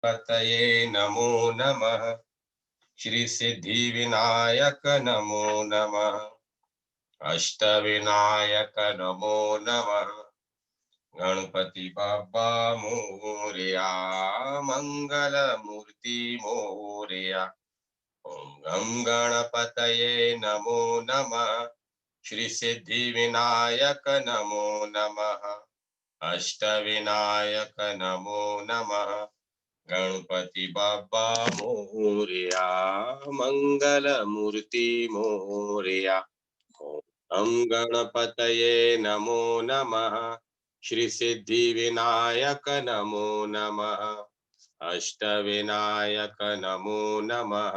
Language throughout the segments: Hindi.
पतये नमो नमः। श्री सिद्धि विनायक नमो नमः। अष्टविनायक नमो नमः। गणपति बाबा मोरया, मंगल मूर्ति मोरया। ओम गम गणपतये नमो नमः। श्री सिद्धि विनायक नमो नमः। अष्टविनायक नमो नमः। गणपति बाबा मोरया, मंगल मूर्ति मोरया। ओम गणपतये नमो नमः। श्री सिद्धि विनायक नमो नमः। अष्टविनायक नमो नमः।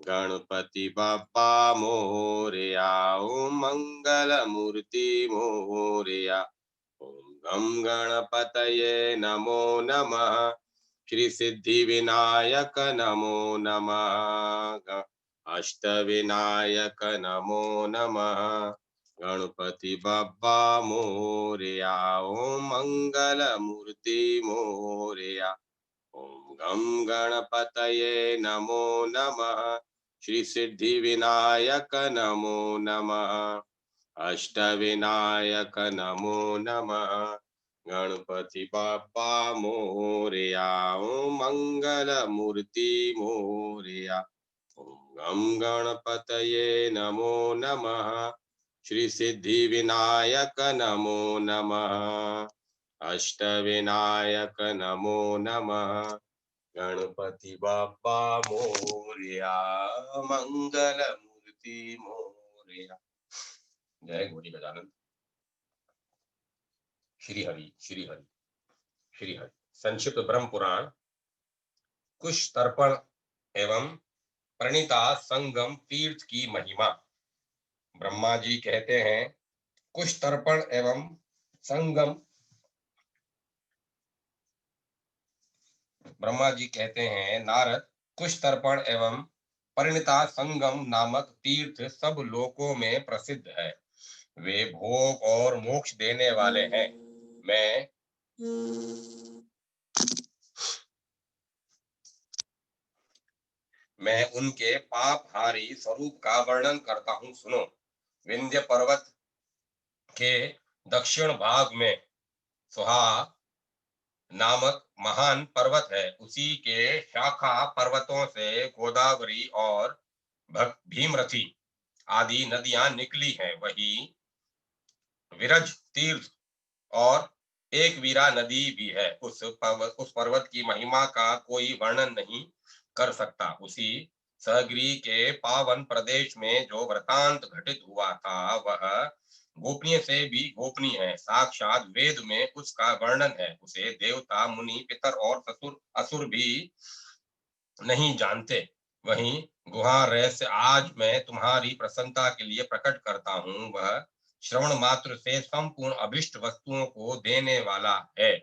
गणपति बाबा मोरया, ओम मंगल मूर्ति मोरया। ओम गम गणपतये नमो नमः। श्री सिद्धि विनायक नमो नमः। अष्टविनायक नमो नमः। गणपति बाबा मोरया, ओम मंगल मूर्ति मोरया। ओम गम गणपतये नमो नमः। श्री सिद्धि विनायक नमो नमः। अष्टविनायक नमो नमः। गणपति बाबा मोरया, ओम मंगल मूर्ति मोरया। ओम गम गणपतये नमो नमः। श्री सिद्धि विनायक नमो नमः। अष्टविनायक नमो नमः। गणपति बाबा मोरया, मंगल मूर्ति मोरया। जय घोड़ी गजानन। श्री हरि श्री हरि श्री हरि। संक्षिप्त ब्रह्म पुराण कुश तर्पण एवं प्रणीता संगम तीर्थ की महिमा। ब्रह्मा जी कहते हैं, कुश तर्पण एवं संगम। ब्रह्मा जी कहते हैं, नारद, कुश तर्पण एवं परिणिता संगम नामक तीर्थ सब लोकों में प्रसिद्ध है। वे भोग और मोक्ष देने वाले हैं। मैं उनके पापहारी स्वरूप का वर्णन करता हूँ, सुनो। विंध्य पर्वत के दक्षिण भाग में सुहा नामक महान पर्वत है। उसी के शाखा पर्वतों से गोदावरी और भीमरथी आदि नदियां निकली हैं। वही विरज तीर्थ और एक वीरा नदी भी है। उस पर्वत की महिमा का कोई वर्णन नहीं कर सकता। उसी सहगिरी के पावन प्रदेश में जो वृतांत घटित हुआ था, वह गोपनीय से भी गोपनीय है। साक्षात वेद में उसका वर्णन है। उसे देवता, मुनि, पितर और ससुर असुर भी नहीं जानते। वहीं गुहा रहस्य आज मैं तुम्हारी प्रसन्नता के लिए प्रकट करता हूँ। वह श्रवण मात्र से संपूर्ण अभिष्ट वस्तुओं को देने वाला है।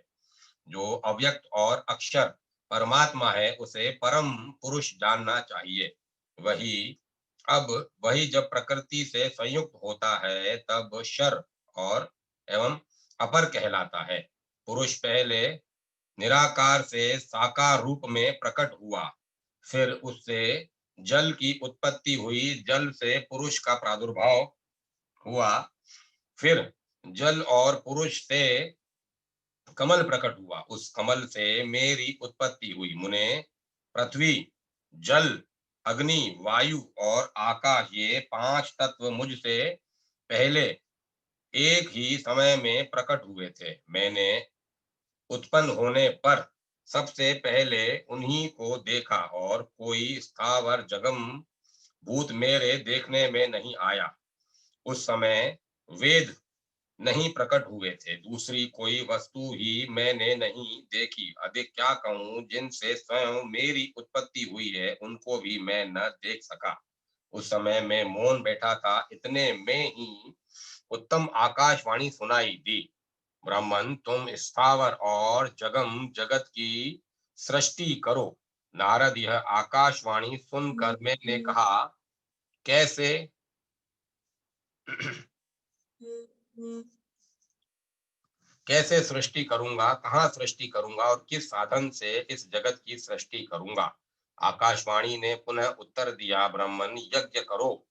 जो अव्यक्त और अक्षर परमात्मा है, उसे परम पुरुष जानना चाहिए। वही जब प्रकृति से संयुक्त होता है, तब शर और एवं अपर कहलाता है। पुरुष पहले निराकार से साकार रूप में प्रकट हुआ, फिर उससे जल की उत्पत्ति हुई, जल से पुरुष का प्रादुर्भाव हुआ, फिर जल और पुरुष से कमल प्रकट हुआ, उस कमल से मेरी उत्पत्ति हुई। मुने, पृथ्वी, जल, अग्नि, वायु और आकाश, ये 5 तत्व मुझसे पहले एक ही समय में प्रकट हुए थे। मैंने उत्पन्न होने पर सबसे पहले उन्हीं को देखा, और कोई स्थावर जगम भूत मेरे देखने में नहीं आया। उस समय वेद नहीं प्रकट हुए थे। दूसरी कोई वस्तु ही मैंने नहीं देखी। अधिक क्या कहूँ, जिनसे स्वयं मेरी उत्पत्ति हुई है, उनको भी मैं न देख सका। उस समय मैं मौन बैठा था। इतने में ही उत्तम आकाशवाणी सुनाई दी, ब्राह्मण, तुम स्थावर और जगम जगत की सृष्टि करो। नारद, यह आकाशवाणी सुनकर मैंने कहा, कैसे? कैसे सृष्टि करूंगा, कहाँ सृष्टि करूंगा और किस साधन से इस जगत की सृष्टि करूंगा। आकाशवाणी ने पुनः उत्तर दिया, ब्राह्मण, यज्ञ करो,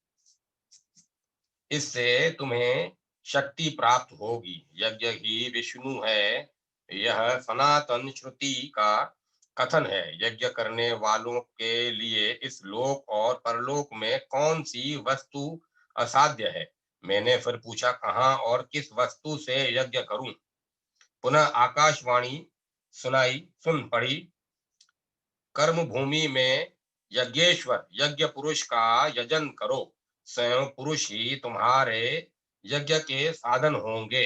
इससे तुम्हें शक्ति प्राप्त होगी। यज्ञ ही विष्णु है, यह सनातन श्रुति का कथन है। यज्ञ करने वालों के लिए इस लोक और परलोक में कौन सी वस्तु असाध्य है। मैंने फिर पूछा, कहाँ और किस वस्तु से यज्ञ करूं। पुनः आकाशवाणी सुन पड़ी, कर्म भूमि में यज्ञेश्वर यज्ञ पुरुष का यजन करो, स्वयं पुरुष ही तुम्हारे यज्ञ के साधन होंगे।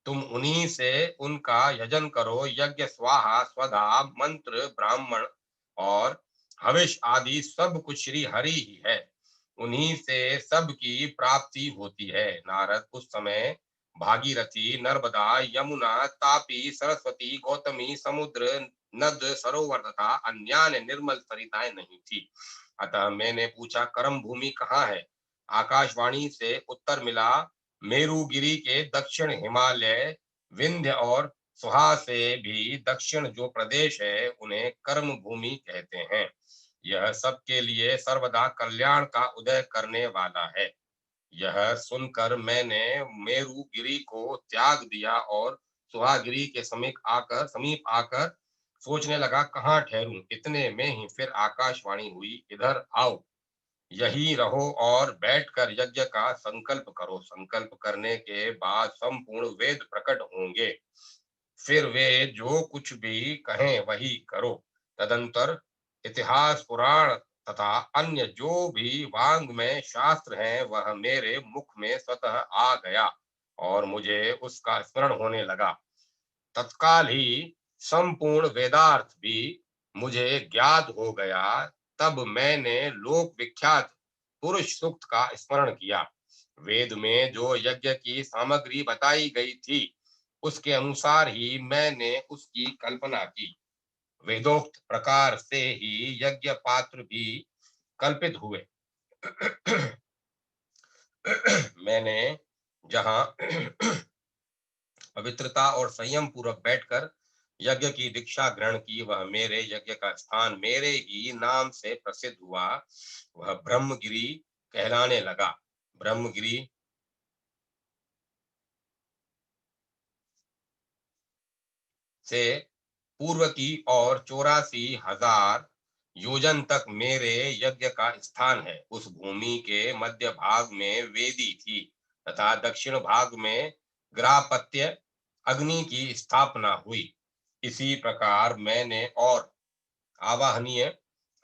तुम उन्हीं से उनका यजन करो। यज्ञ स्वाहा स्वधा मंत्र ब्राह्मण और हविष आदि सब कुछ श्री हरि ही है, उन्हीं से सबकी प्राप्ति होती है। नारद, उस समय भागीरथी, नर्मदा, यमुना, तापी, सरस्वती, गौतमी, समुद्र, नद, सरोवर तथा अन्य निर्मल सरिताएं नहीं थी। अतः मैंने पूछा, कर्म भूमि कहाँ है। आकाशवाणी से उत्तर मिला, मेरुगिरी के दक्षिण हिमालय, विंध्य और सुहा से भी दक्षिण जो प्रदेश है उन्हें कर्म भूमि कहते हैं। यह सबके लिए सर्वदा कल्याण का उदय करने वाला है। यह सुनकर मैंने मेरुगिरी को त्याग दिया और सुहागिरी के समीप आकर सोचने लगा, कहाँ ठहरूं। इतने में ही फिर आकाशवाणी हुई, इधर आओ, यही रहो और बैठकर यज्ञ का संकल्प करो। संकल्प करने के बाद संपूर्ण वेद प्रकट होंगे, फिर वे जो कुछ भी कहें वही करो। तदंतर इतिहास, पुराण तथा अन्य जो भी वांग में शास्त्र हैं वह मेरे मुख में स्वतः आ गया और मुझे उसका स्मरण होने लगा। तत्काल ही संपूर्ण वेदार्थ भी मुझे ज्ञात हो गया। तब मैंने लोक विख्यात पुरुष सूक्त का स्मरण किया। वेद में जो यज्ञ की सामग्री बताई गई थी उसके अनुसार ही मैंने उसकी कल्पना की। वेदोक्त प्रकार से ही यज्ञ पात्र भी कल्पित हुए। मैंने जहां पवित्रता और संयम पूर्वक बैठकर यज्ञ की दीक्षा ग्रहण की, वह मेरे यज्ञ का स्थान मेरे ही नाम से प्रसिद्ध हुआ। वह ब्रह्मगिरी कहलाने लगा। ब्रह्मगिरी से पूर्व की ओर 84,000 योजन तक मेरे यज्ञ का स्थान है। उस भूमि के मध्य भाग में वेदी थी तथा दक्षिण भाग में ग्रापत्य अग्नि की स्थापना हुई। इसी प्रकार मैंने और आवाहनीय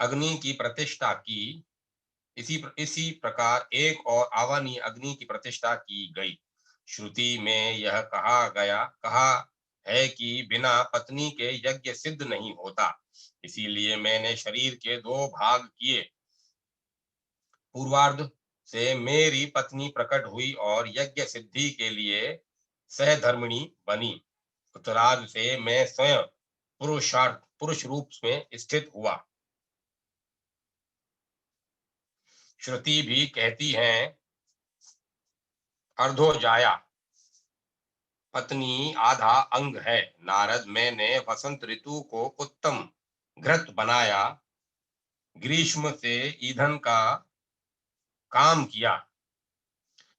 अग्नि की प्रतिष्ठा की। इसी प्रकार एक और आवाहनीय अग्नि की प्रतिष्ठा की गई। श्रुति में यह कहा है कि बिना पत्नी के यज्ञ सिद्ध नहीं होता। इसीलिए मैंने शरीर के दो भाग किए। पूर्वार्ध से मेरी पत्नी प्रकट हुई और यज्ञ सिद्धि के लिए सहधर्मिणी बनी। उत्तरार्ध से मैं स्वयं पुरुष रूप में स्थित हुआ। श्रुति भी कहती है, अर्धोजाया पत्नी आधा अंग है। नारद, मैंने वसंत ऋतु को उत्तम घृत बनाया, ग्रीष्म से ईंधन का काम किया,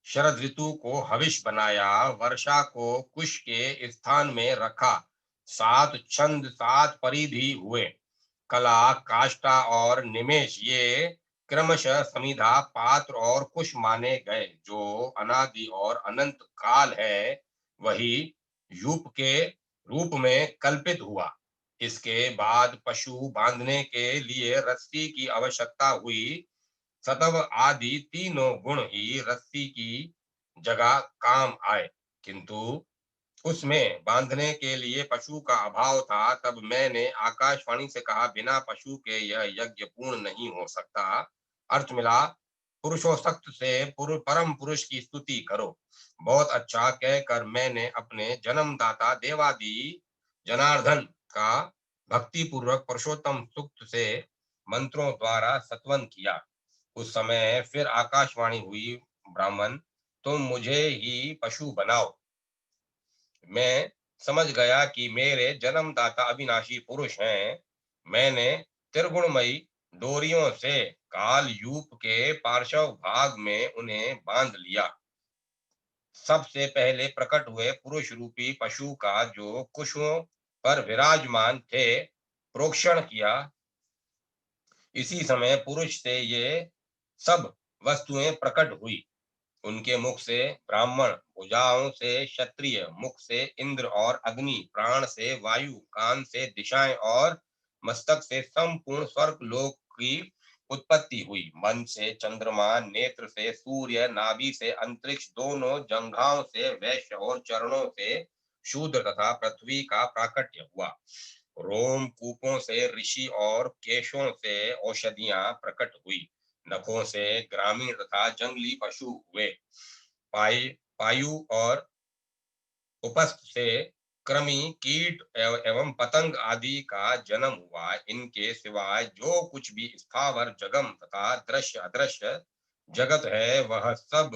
शरद ऋतु को हविष बनाया, वर्षा को कुश के स्थान में रखा। 7 छंद 7 परिधि हुए। कला, काष्ठा और निमेष ये क्रमशः समिधा, पात्र और कुश माने गए। जो अनादि और अनंत काल है वही यूप के रूप में कल्पित हुआ। इसके बाद पशु बांधने के लिए रस्सी की आवश्यकता हुई। सतव आदि तीनों गुण ही रस्सी की जगह काम आए, किंतु उसमें बांधने के लिए पशु का अभाव था। तब मैंने आकाशवाणी से कहा, बिना पशु के यह यज्ञ पूर्ण नहीं हो सकता। अर्थ मिला, पुरुषोक्त से परम पुरुष की स्तुति करो। बहुत अच्छा कहकर मैंने अपने जन्मदाता देवादि जनार्दन का भक्ति पूर्वक पुरुषोत्तम सूक्त से मंत्रों द्वारा सत्वन किया। उस समय फिर आकाशवाणी हुई, ब्राह्मण, तुम मुझे ही पशु बनाओ। मैं समझ गया कि मेरे जन्मदाता अविनाशी पुरुष हैं। मैंने त्रिगुणमयी डोरियों से काल यूप के पार्श्व भाग में उन्हें बांध लिया। सबसे पहले प्रकट हुए पुरुष रूपी पशु का जो कुशों पर विराजमान थे प्रोक्षण किया। इसी समय पुरुष से ये सब वस्तुएं प्रकट हुई। उनके मुख से ब्राह्मण, भुजाओं से क्षत्रिय, मुख से इंद्र और अग्नि, प्राण से वायु, कान से दिशाएं और मस्तक से संपूर्ण स्वर्ग लोक की उत्पत्ति हुई। मन से चंद्रमा, नेत्र से सूर्य, नाभि से अंतरिक्ष, दोनों जंघाओं से वैश्य और चरणों से शूद्र तथा पृथ्वी का प्राकट्य हुआ। रोम कूपों से ऋषि और केशों से औषधियां प्रकट हुई। नखों से ग्रामीण तथा जंगली पशु हुए। पायु और उपस्थ से कृमि, कीट एवं पतंग आदि का जन्म हुआ। इनके सिवाय जो कुछ भी स्थावर जगम तथा दृश्य अदृश्य जगत है वह सब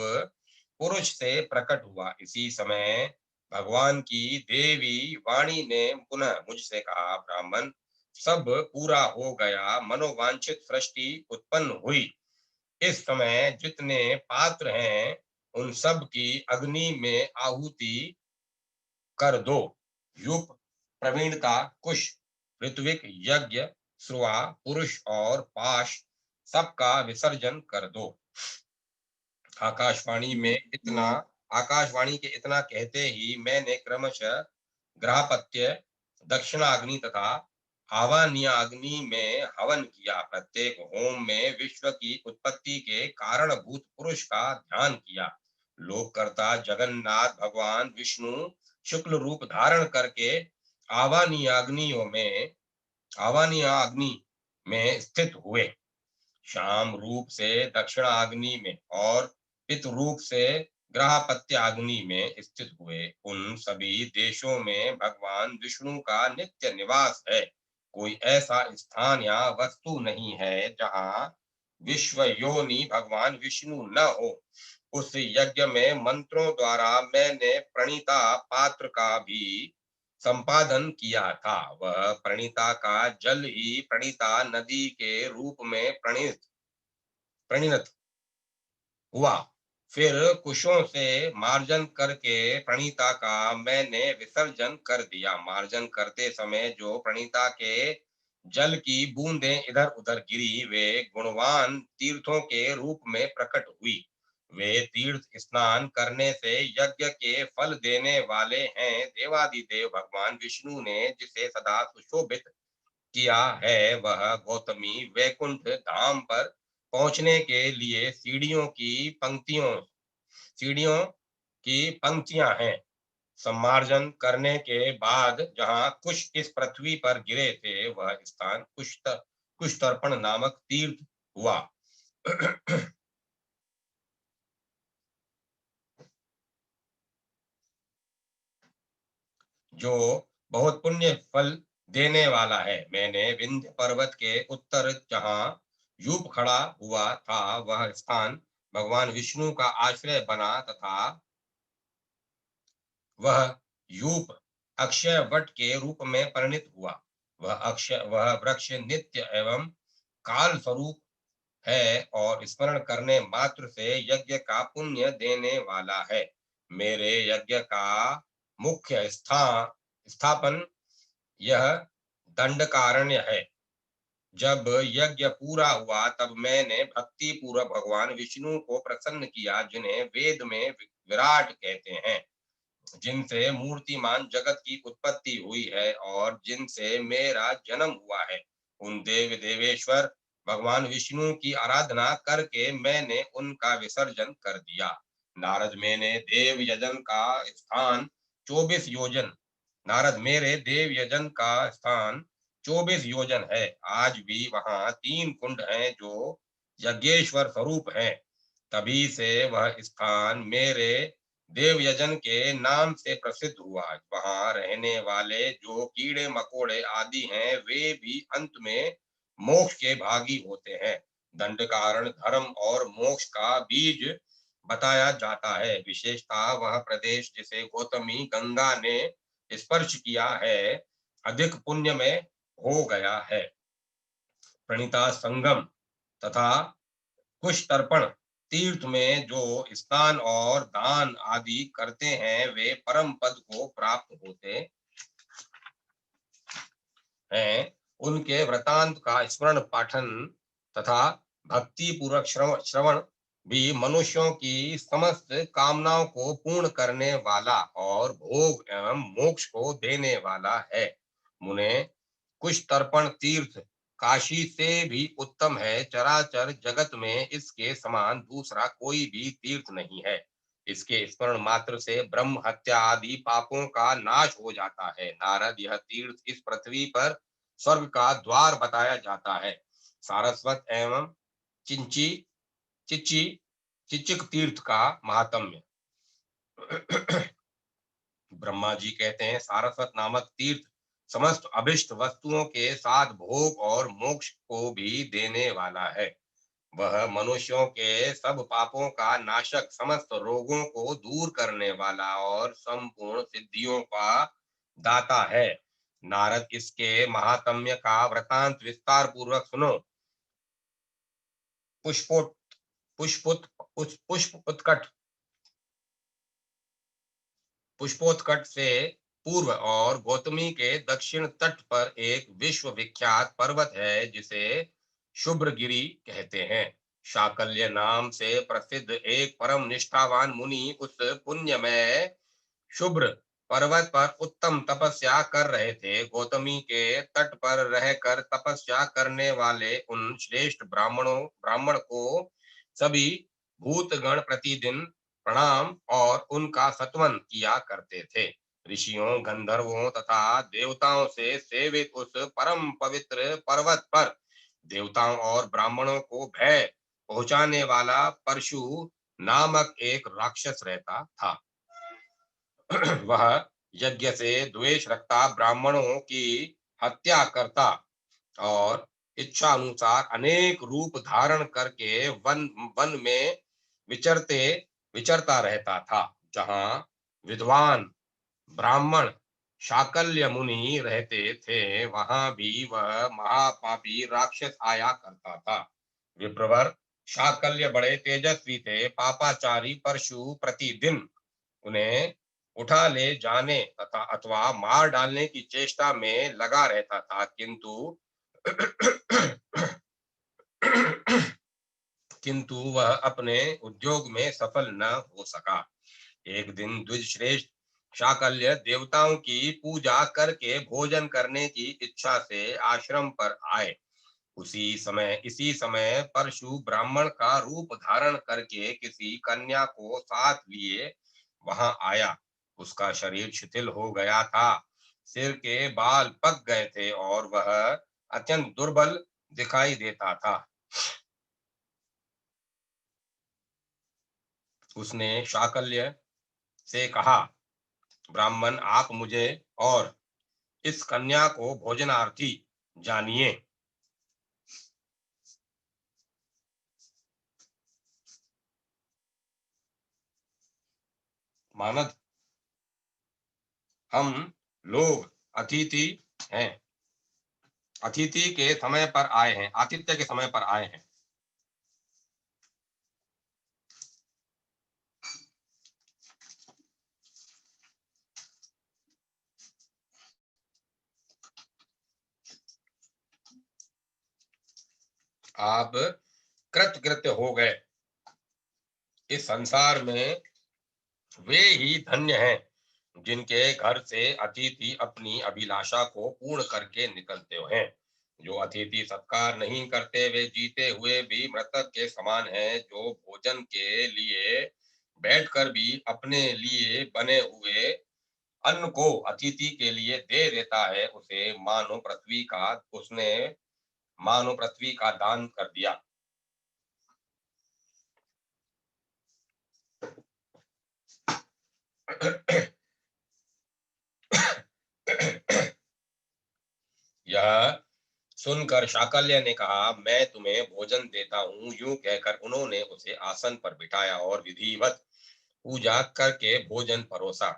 पुरुष से प्रकट हुआ। इसी समय भगवान की देवी वाणी ने पुनः मुझसे कहा, ब्राह्मण, सब पूरा हो गया, मनोवांछित सृष्टि उत्पन्न हुई। इस समय जितने पात्र हैं उन सब की अग्नि में आहुति कर दो। युप, प्रवीणता, कुश, ऋत्विक, यज्ञ, श्रुआ, पुरुष और पाश सबका विसर्जन कर दो। आकाशवाणी में इतना आकाशवाणी के इतना कहते ही मैंने क्रमशः ग्राहपत्य, दक्षिणाग्नि तथा आवानियाग्नि में हवन किया। प्रत्येक होम में विश्व की उत्पत्ति के कारणभूत पुरुष का ध्यान किया। लोककर्ता जगन्नाथ भगवान विष्णु शुक्ल रूप धारण करके आवानियाग्नियों में आवानियाग्नि में स्थित हुए। शाम रूप से दक्षिणाग्नि में और पित रूप से ग्रहपत्याग्नि में स्थित हुए। उन सभी देशों में भगवान विष्णु का नित्य निवास है। कोई ऐसा स्थान या वस्तु नहीं है जहाँ विश्व योनि भगवान विष्णु न हो। उस यज्ञ में मंत्रों द्वारा मैंने प्रणीता पात्र का भी संपादन किया था। वह प्रणीता का जल ही प्रणीता नदी के रूप में परिणत हुआ। फिर कुशों से मार्जन करके प्रणीता का मैंने विसर्जन कर दिया। मार्जन करते समय जो प्रणीता के जल की बूंदें इधर उधर गिरी वे गुणवान तीर्थों के रूप में प्रकट हुई। वे तीर्थ स्नान करने से यज्ञ के फल देने वाले हैं। देवादिदेव भगवान विष्णु ने जिसे सदा सुशोभित किया है वह गौतमी वैकुंठ धाम पर पहुंचने के लिए सीढ़ियों की पंक्तियां हैं। सम्मार्जन करने के बाद जहां कुश इस पृथ्वी पर गिरे थे वह स्थान कुशतर्पण नामक तीर्थ हुआ। जो बहुत पुण्य फल देने वाला है। मैंने विंध्य पर्वत के उत्तर जहां यूप खड़ा हुआ था वह स्थान भगवान विष्णु का आश्रय बना तथा वह यूप अक्षय वट के रूप में परिणित हुआ। वह वृक्ष नित्य एवं काल स्वरूप है और स्मरण करने मात्र से यज्ञ का पुण्य देने वाला है। मेरे यज्ञ का मुख्य स्थापन यह दंडकारण्य है। जब यज्ञ पूरा हुआ तब मैंने भक्ति पूर्वक भगवान विष्णु को प्रसन्न किया जिन्हें वेद में विराट कहते हैं, जिनसे मूर्तिमान जगत की उत्पत्ति हुई है और जिनसे मेरा जन्म हुआ है। उन देव देवेश्वर भगवान विष्णु की आराधना करके मैंने उनका विसर्जन कर दिया। नारद मैंने देव यजन का स्थान 24 योजन नारद मेरे देव यजन का स्थान 24 योजन है। आज भी वहां 3 कुंड हैं जो यज्ञेश्वर स्वरूप हैं। तभी से वह स्थान मेरे देव यजन के नाम से प्रसिद्ध हुआ। वहां रहने वाले जो कीड़े मकोड़े आदि हैं वे भी अंत में मोक्ष के भागी होते हैं। दंड कारण धर्म और मोक्ष का बीज बताया जाता है। विशेषता वह प्रदेश जिसे गौतमी गंगा ने स्पर्श किया है अधिक पुण्य में हो गया है। प्रणीता संगम तथा कुश तर्पण तीर्थ में जो स्नान और दान आदि करते हैं वे परम पद को प्राप्त होते हैं। उनके वृतांत का स्मरण पाठन तथा भक्ति पूर्वक श्रवण भी मनुष्यों की समस्त कामनाओं को पूर्ण करने वाला और भोग एवं मोक्ष को देने वाला है। मुने, कुश तर्पण तीर्थ काशी से भी उत्तम है। चराचर जगत में इसके समान दूसरा कोई भी तीर्थ नहीं है। इसके स्मरण मात्र से ब्रह्म हत्या आदि पापों का नाश हो जाता है। नारद, यह तीर्थ इस पृथ्वी पर स्वर्ग का द्वार बताया जाता है। सारस्वत एवं चिंची चिच्ची चिचिक तीर्थ का महात्म्य। ब्रह्मा जी कहते हैं, सारस्वत नामक तीर्थ समस्त अभिष्ट वस्तुओं के साथ भोग और मोक्ष को भी देने वाला है। वह मनुष्यों के सब पापों का नाशक, समस्त रोगों को दूर करने वाला और संपूर्ण सिद्धियों का दाता है। नारद, इसके महात्म्य का वृतांत विस्तार पूर्वक सुनो। पुष्पोत पुष्पोत पुष्प उत्कट पुष्पोत्कट से पूर्व और गौतमी के दक्षिण तट पर एक विश्व विख्यात पर्वत है जिसे शुभ्रगिरि कहते हैं। शाकल्य नाम से प्रसिद्ध एक परम निष्ठावान मुनि उस पुण्यमय शुभ्र पर्वत पर उत्तम तपस्या कर रहे थे। गौतमी के तट पर रहकर तपस्या करने वाले उन श्रेष्ठ ब्राह्मण को सभी भूतगण प्रतिदिन प्रणाम और उनका सत्वन किया करते थे। ऋषियों, गंधर्वों तथा देवताओं से सेवित उस परम पवित्र पर्वत पर देवताओं और ब्राह्मणों को भय पहुंचाने वाला परशु नामक एक राक्षस रहता था। वह यज्ञ से द्वेष रखता, ब्राह्मणों की हत्या करता और इच्छा अनुसार अनेक रूप धारण करके वन वन में विचरते विचरता रहता था। जहाँ विद्वान ब्राह्मण शाकल्य मुनि रहते थे, वहां भी वह महापापी राक्षस आया करता था। विप्रवर शाकल्य बड़े तेजस्वी थे। पापाचारी परशु प्रतिदिन उन्हें उठा ले जाने तथा अथवा मार डालने की चेष्टा में लगा रहता था, किंतु किंतु वह अपने उद्योग में सफल न हो सका। एक दिन द्विज श्रेष्ठ शाकल्य देवताओं की पूजा करके भोजन करने की इच्छा से आश्रम पर आए। इसी समय परशु ब्राह्मण का रूप धारण करके किसी कन्या को साथ लिए वहां आया। उसका शरीर शिथिल हो गया था, सिर के बाल पक गए थे और वह अत्यंत दुर्बल दिखाई देता था। उसने शाकल्य से कहा, ब्राह्मण, आप मुझे और इस कन्या को भोजनार्थी जानिए। मानद, हम लोग अतिथि हैं, अतिथि के समय पर आए हैं, आतिथ्य के समय पर आए हैं। आप कृतकृत्य हो गए। इस संसार में वे ही धन्य हैं जिनके घर से अतिथि अपनी अभिलाषा को पूर्ण करके निकलते हैं। जो अतिथि सत्कार नहीं करते वे जीते हुए भी मृतक के समान हैं। जो भोजन के लिए बैठकर भी अपने लिए बने हुए अन्न को अतिथि के लिए दे देता है, उसने मानो पृथ्वी का दान कर दिया। यह सुनकर शाकल्य ने कहा, मैं तुम्हें भोजन देता हूँ। यूं कहकर उन्होंने उसे आसन पर बिठाया और विधिवत पूजा करके भोजन परोसा।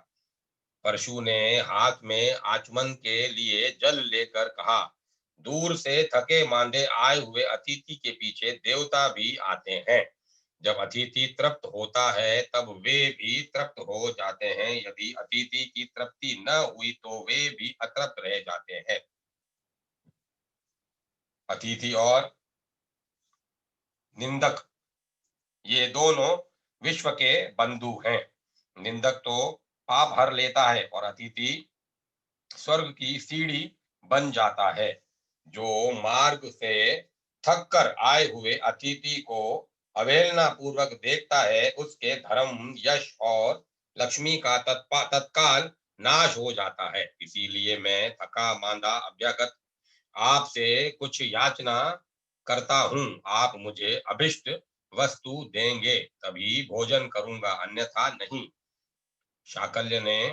परशु ने हाथ में आचमन के लिए जल लेकर कहा, दूर से थके मांदे आए हुए अतिथि के पीछे देवता भी आते हैं। जब अतिथि तृप्त होता है तब वे भी तृप्त हो जाते हैं। यदि अतिथि की तृप्ति न हुई तो वे भी अतृप्त रह जाते हैं। अतिथि और निंदक ये दोनों विश्व के बंधु हैं। निंदक तो पाप हर लेता है और अतिथि स्वर्ग की सीढ़ी बन जाता है। जो मार्ग से थक कर आए हुए अतिथि को अवहेलना पूर्वक देखता है उसके धर्म, यश और लक्ष्मी का तत्काल नाश हो जाता है। इसीलिए मैं थका मांदा अभ्यागत आपसे कुछ याचना करता हूँ। आप मुझे अभिष्ट वस्तु देंगे तभी भोजन करूंगा, अन्यथा नहीं। शाकल्य ने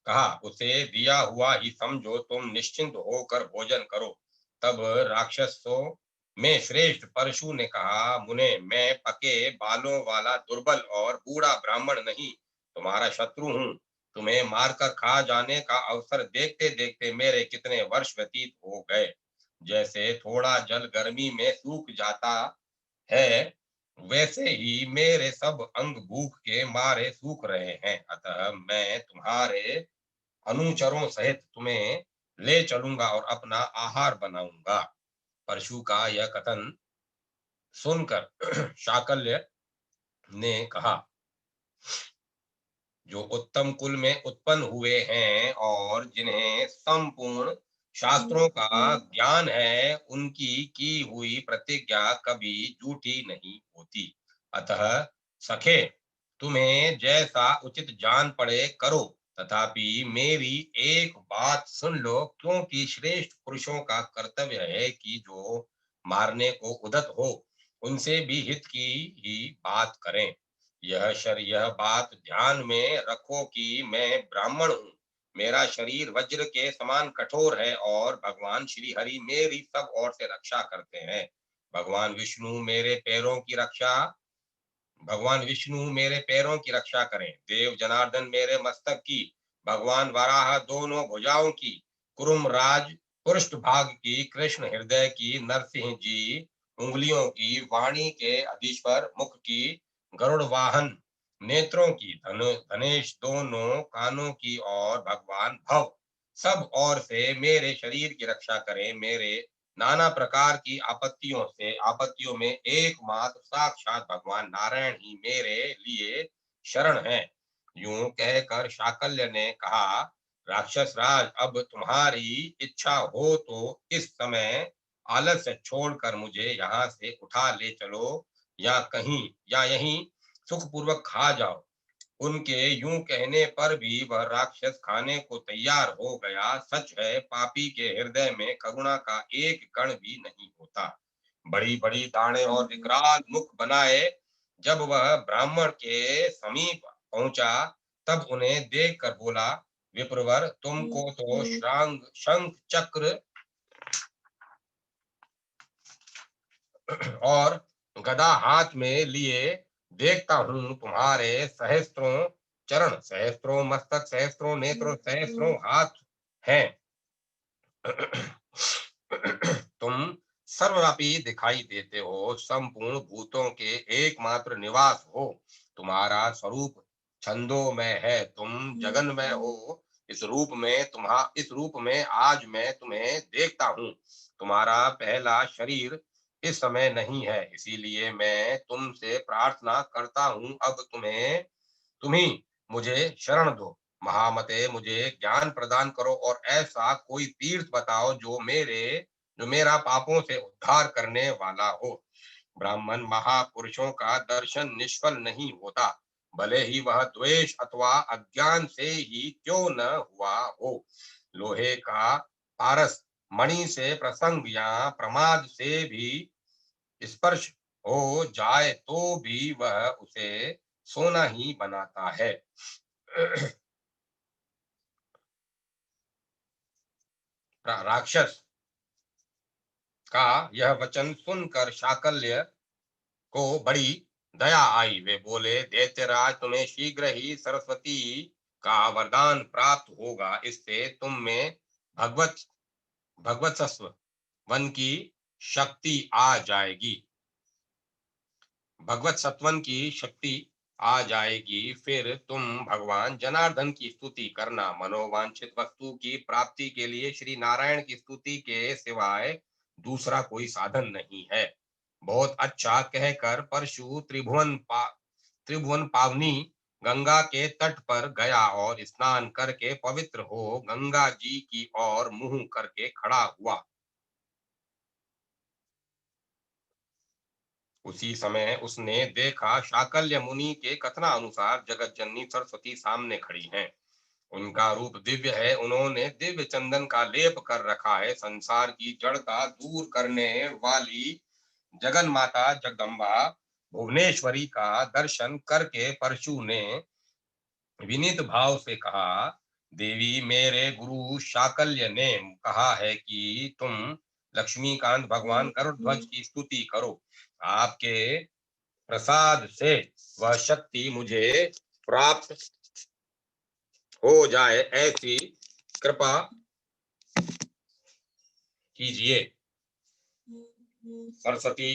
कहा, उसे दिया हुआ ही समझो, तुम निश्चिंत होकर भोजन करो। तब राक्षसों में श्रेष्ठ परशु ने कहा, मुने, मैं पके बालों वाला दुर्बल और बूढ़ा ब्राह्मण नहीं, तुम्हारा शत्रु हूँ। तुम्हें मारकर खा जाने का अवसर देखते देखते मेरे कितने वर्ष व्यतीत हो गए। जैसे थोड़ा जल गर्मी में सूख जाता है, वैसे ही मेरे सब अंग भूख के मारे सूख रहे हैं। अतः मैं तुम्हारे अनुचरों सहित तुम्हें ले चलूंगा और अपना आहार बनाऊंगा। परशु का यह कथन सुनकर शाकल्य ने कहा, जो उत्तम कुल में उत्पन्न हुए हैं और जिन्हें संपूर्ण शास्त्रों का ज्ञान है, उनकी की हुई प्रतिज्ञा कभी झूठी नहीं होती। अतः सखे, तुम्हें जैसा उचित जान पड़े करो, तथापि मेरी एक बात सुन लो, क्योंकि श्रेष्ठ पुरुषों का कर्तव्य है कि जो मारने को उद्यत हो उनसे भी हित की ही बात करें। यह बात ध्यान में रखो कि मैं ब्राह्मण हूँ। मेरा शरीर वज्र के समान कठोर है और भगवान श्री हरि मेरी सब ओर से रक्षा करते हैं। भगवान विष्णु मेरे पैरों की रक्षा भगवान विष्णु मेरे पैरों की रक्षा करें। देव जनार्दन मेरे मस्तक की, भगवान वराह दोनों भुजाओं की, कुरुम राज पृष्ठ भाग की, कृष्ण हृदय की, नरसिंह जी उंगलियों की, वाणी के अधीश्वर मुख की, गरुड़ वाहन नेत्रों की, धनेश दोनों कानों की और भगवान भव सब ओर से मेरे शरीर की रक्षा करें। मेरे नाना प्रकार की आपत्तियों में एकमात्र साक्षात भगवान नारायण ही मेरे लिए शरण है। यूं कहकर शाकल्य ने कहा, राक्षस राज, अब तुम्हारी इच्छा हो तो इस समय आलस्य छोड़कर मुझे यहाँ से उठा ले चलो, या यहीं सुखपूर्वक खा जाओ। उनके यूं कहने पर भी वह राक्षस खाने को तैयार हो गया। सच है, पापी के हृदय में करुणा का एक कण भी नहीं होता। बड़ी बड़ी दाढ़ें और विकराल मुख बनाए जब वह ब्राह्मण के समीप पहुंचा, तब उन्हें देखकर बोला, विप्रवर, तुमको तो श्रांग शंख चक्र और गदा हाथ में लिए देखता हूँ। तुम्हारे सहस्त्रों चरण, सहस्त्रों मस्तक, सहस्त्रों नेत्र, सहस्त्रों हाथ हैं। तुम सर्वव्यापी दिखाई देते हो, संपूर्ण भूतों के एकमात्र निवास हो। तुम्हारा स्वरूप छंदोमय है, तुम जगन्मय हो। इस रूप में आज मैं तुम्हें देखता हूँ। तुम्हारा पहला शरीर इस समय नहीं है, इसीलिए मैं तुमसे प्रार्थना करता हूँ, अब तुम ही मुझे शरण दो। महामते, मुझे ज्ञान प्रदान करो और ऐसा कोई तीर्थ बताओ जो मेरा पापों से उद्धार करने वाला हो। ब्राह्मण महापुरुषों का दर्शन निष्फल नहीं होता, भले ही वह द्वेष अथवा अज्ञान से ही क्यों न हुआ हो। लोहे का पारस मणि से प्रसंग या प्रमाद से भी स्पर्श हो जाए तो भी वह उसे सोना ही बनाता है। राक्षस का यह वचन सुनकर शाकल्य को बड़ी दया आई। वे बोले, दैत्यराज, तुम्हें शीघ्र ही सरस्वती का वरदान प्राप्त होगा। इससे तुम में भगवत भगवत सत्व वन की शक्ति आ जाएगी, भगवत सत्वन की शक्ति आ जाएगी। फिर तुम भगवान जनार्दन की स्तुति करना। मनोवांछित वस्तु की प्राप्ति के लिए श्री नारायण की स्तुति के सिवाय दूसरा कोई साधन नहीं है। बहुत अच्छा कहकर परशु त्रिभुवन पावनी गंगा के तट पर गया और स्नान करके पवित्र हो गंगा जी की ओर मुंह करके खड़ा हुआ। उसी समय उसने देखा शाकल्य मुनि के कथनानुसार जगत जननी सरस्वती सामने खड़ी हैं। उनका रूप दिव्य है, उन्होंने दिव्य चंदन का लेप कर रखा है। संसार की जड़ता दूर करने वाली जगन माता जगदम्बा भुवनेश्वरी का दर्शन करके परशु ने विनीत भाव से कहा, देवी, मेरे गुरु शाकल्य ने कहा है कि तुम लक्ष्मीकांत भगवान गरुड़ध्वज की स्तुति करो। आपके प्रसाद से वह शक्ति मुझे प्राप्त हो जाए, ऐसी कृपा कीजिए। सरस्वती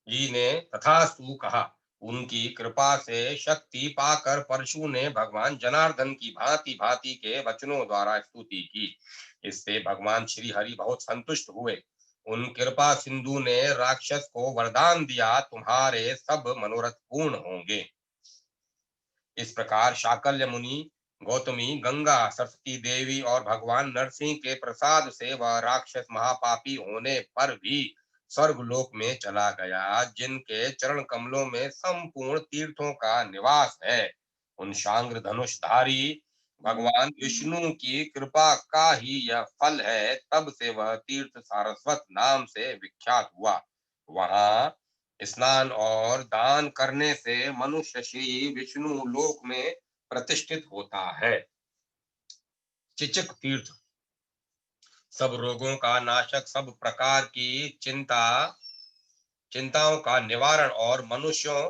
जी ने तथास्तु कहा। उनकी कृपा से शक्ति पाकर परशु ने भगवान जनार्दन की भांति भांति के वचनों द्वारा स्तुति की। इससे भगवान श्री हरि बहुत संतुष्ट हुए। उन कृपा सिंधु ने राक्षस को वरदान दिया, तुम्हारे सब मनोरथ पूर्ण होंगे। इस प्रकार शाकल्य मुनि, गौतमी, गंगा, सरस्वती देवी और भगवान नरसिंह के प्रसाद से वह राक्षस महापापी होने पर भी स्वर्गलोक में चला गया, जिनके चरण कमलों में संपूर्ण तीर्थों का निवास है। उन शांग्र धनुषधारी भगवान विष्णु की कृपा का ही यह फल है। तब से वह तीर्थ सारस्वत नाम से विख्यात हुआ। वहां स्नान और दान करने से मनुष्य श्री विष्णु लोक में प्रतिष्ठित होता है। चिचक तीर्थ सब रोगों का नाशक, सब प्रकार की चिंताओं का निवारण और मनुष्यों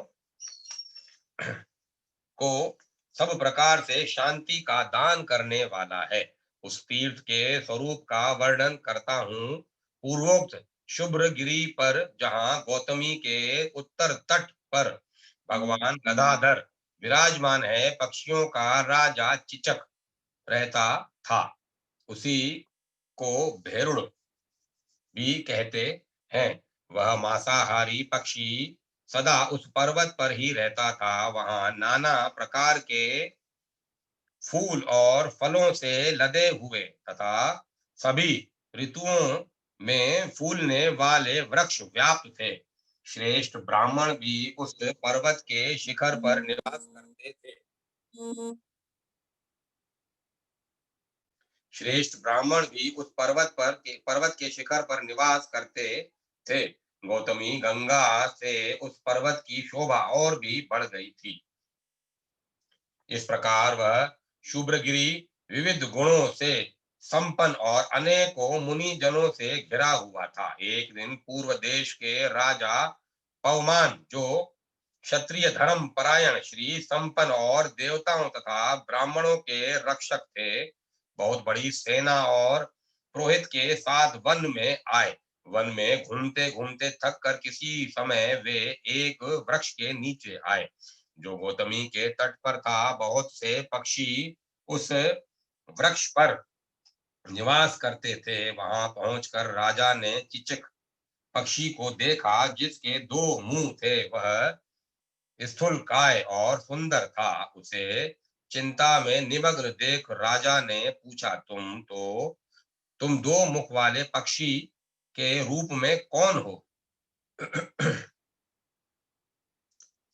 को सब प्रकार से शांति का दान करने वाला है। उस तीर्थ के स्वरूप का वर्णन करता हूँ। पूर्वोक्त शुभ्रगिरी पर, जहाँ गौतमी के उत्तर तट पर भगवान गदाधर विराजमान है, पक्षियों का राजा चिचक रहता था। उसी को भेरुड़ भी कहते हैं। वह मांसाहारी पक्षी सदा उस पर्वत पर ही रहता था। वहां नाना प्रकार के फूल और फलों से लदे हुए तथा सभी ऋतुओं में फूलने वाले वृक्ष व्याप्त थे। श्रेष्ठ ब्राह्मण भी उस पर्वत के शिखर पर निवास करते थे। श्रेष्ठ ब्राह्मण भी उस पर्वत के शिखर पर निवास करते थे। गौतमी गंगा से उस पर्वत की शोभा और भी बढ़ गई थी। इस प्रकार वह शुभ्रगिरी विविध गुणों से संपन्न और अनेकों मुनि जनों से घिरा हुआ था। एक दिन पूर्व देश के राजा पवमान, जो क्षत्रिय धर्म परायण, श्री संपन्न और देवताओं तथा ब्राह्मणों के रक्षक थे, बहुत बड़ी सेना और पुरोहित के साथ वन में आए। वन में घूमते घूमते थक कर किसी समय वे एक वृक्ष के नीचे आए, जो गौतमी के तट पर था। बहुत से पक्षी उस वृक्ष पर निवास करते थे। वहां पहुंचकर राजा ने चिचक पक्षी को देखा, जिसके दो मुंह थे। वह स्थूलकाय और सुंदर था। उसे चिंता में निमग्न देख राजा ने पूछा, तुम दो मुख वाले पक्षी के रूप में कौन हो?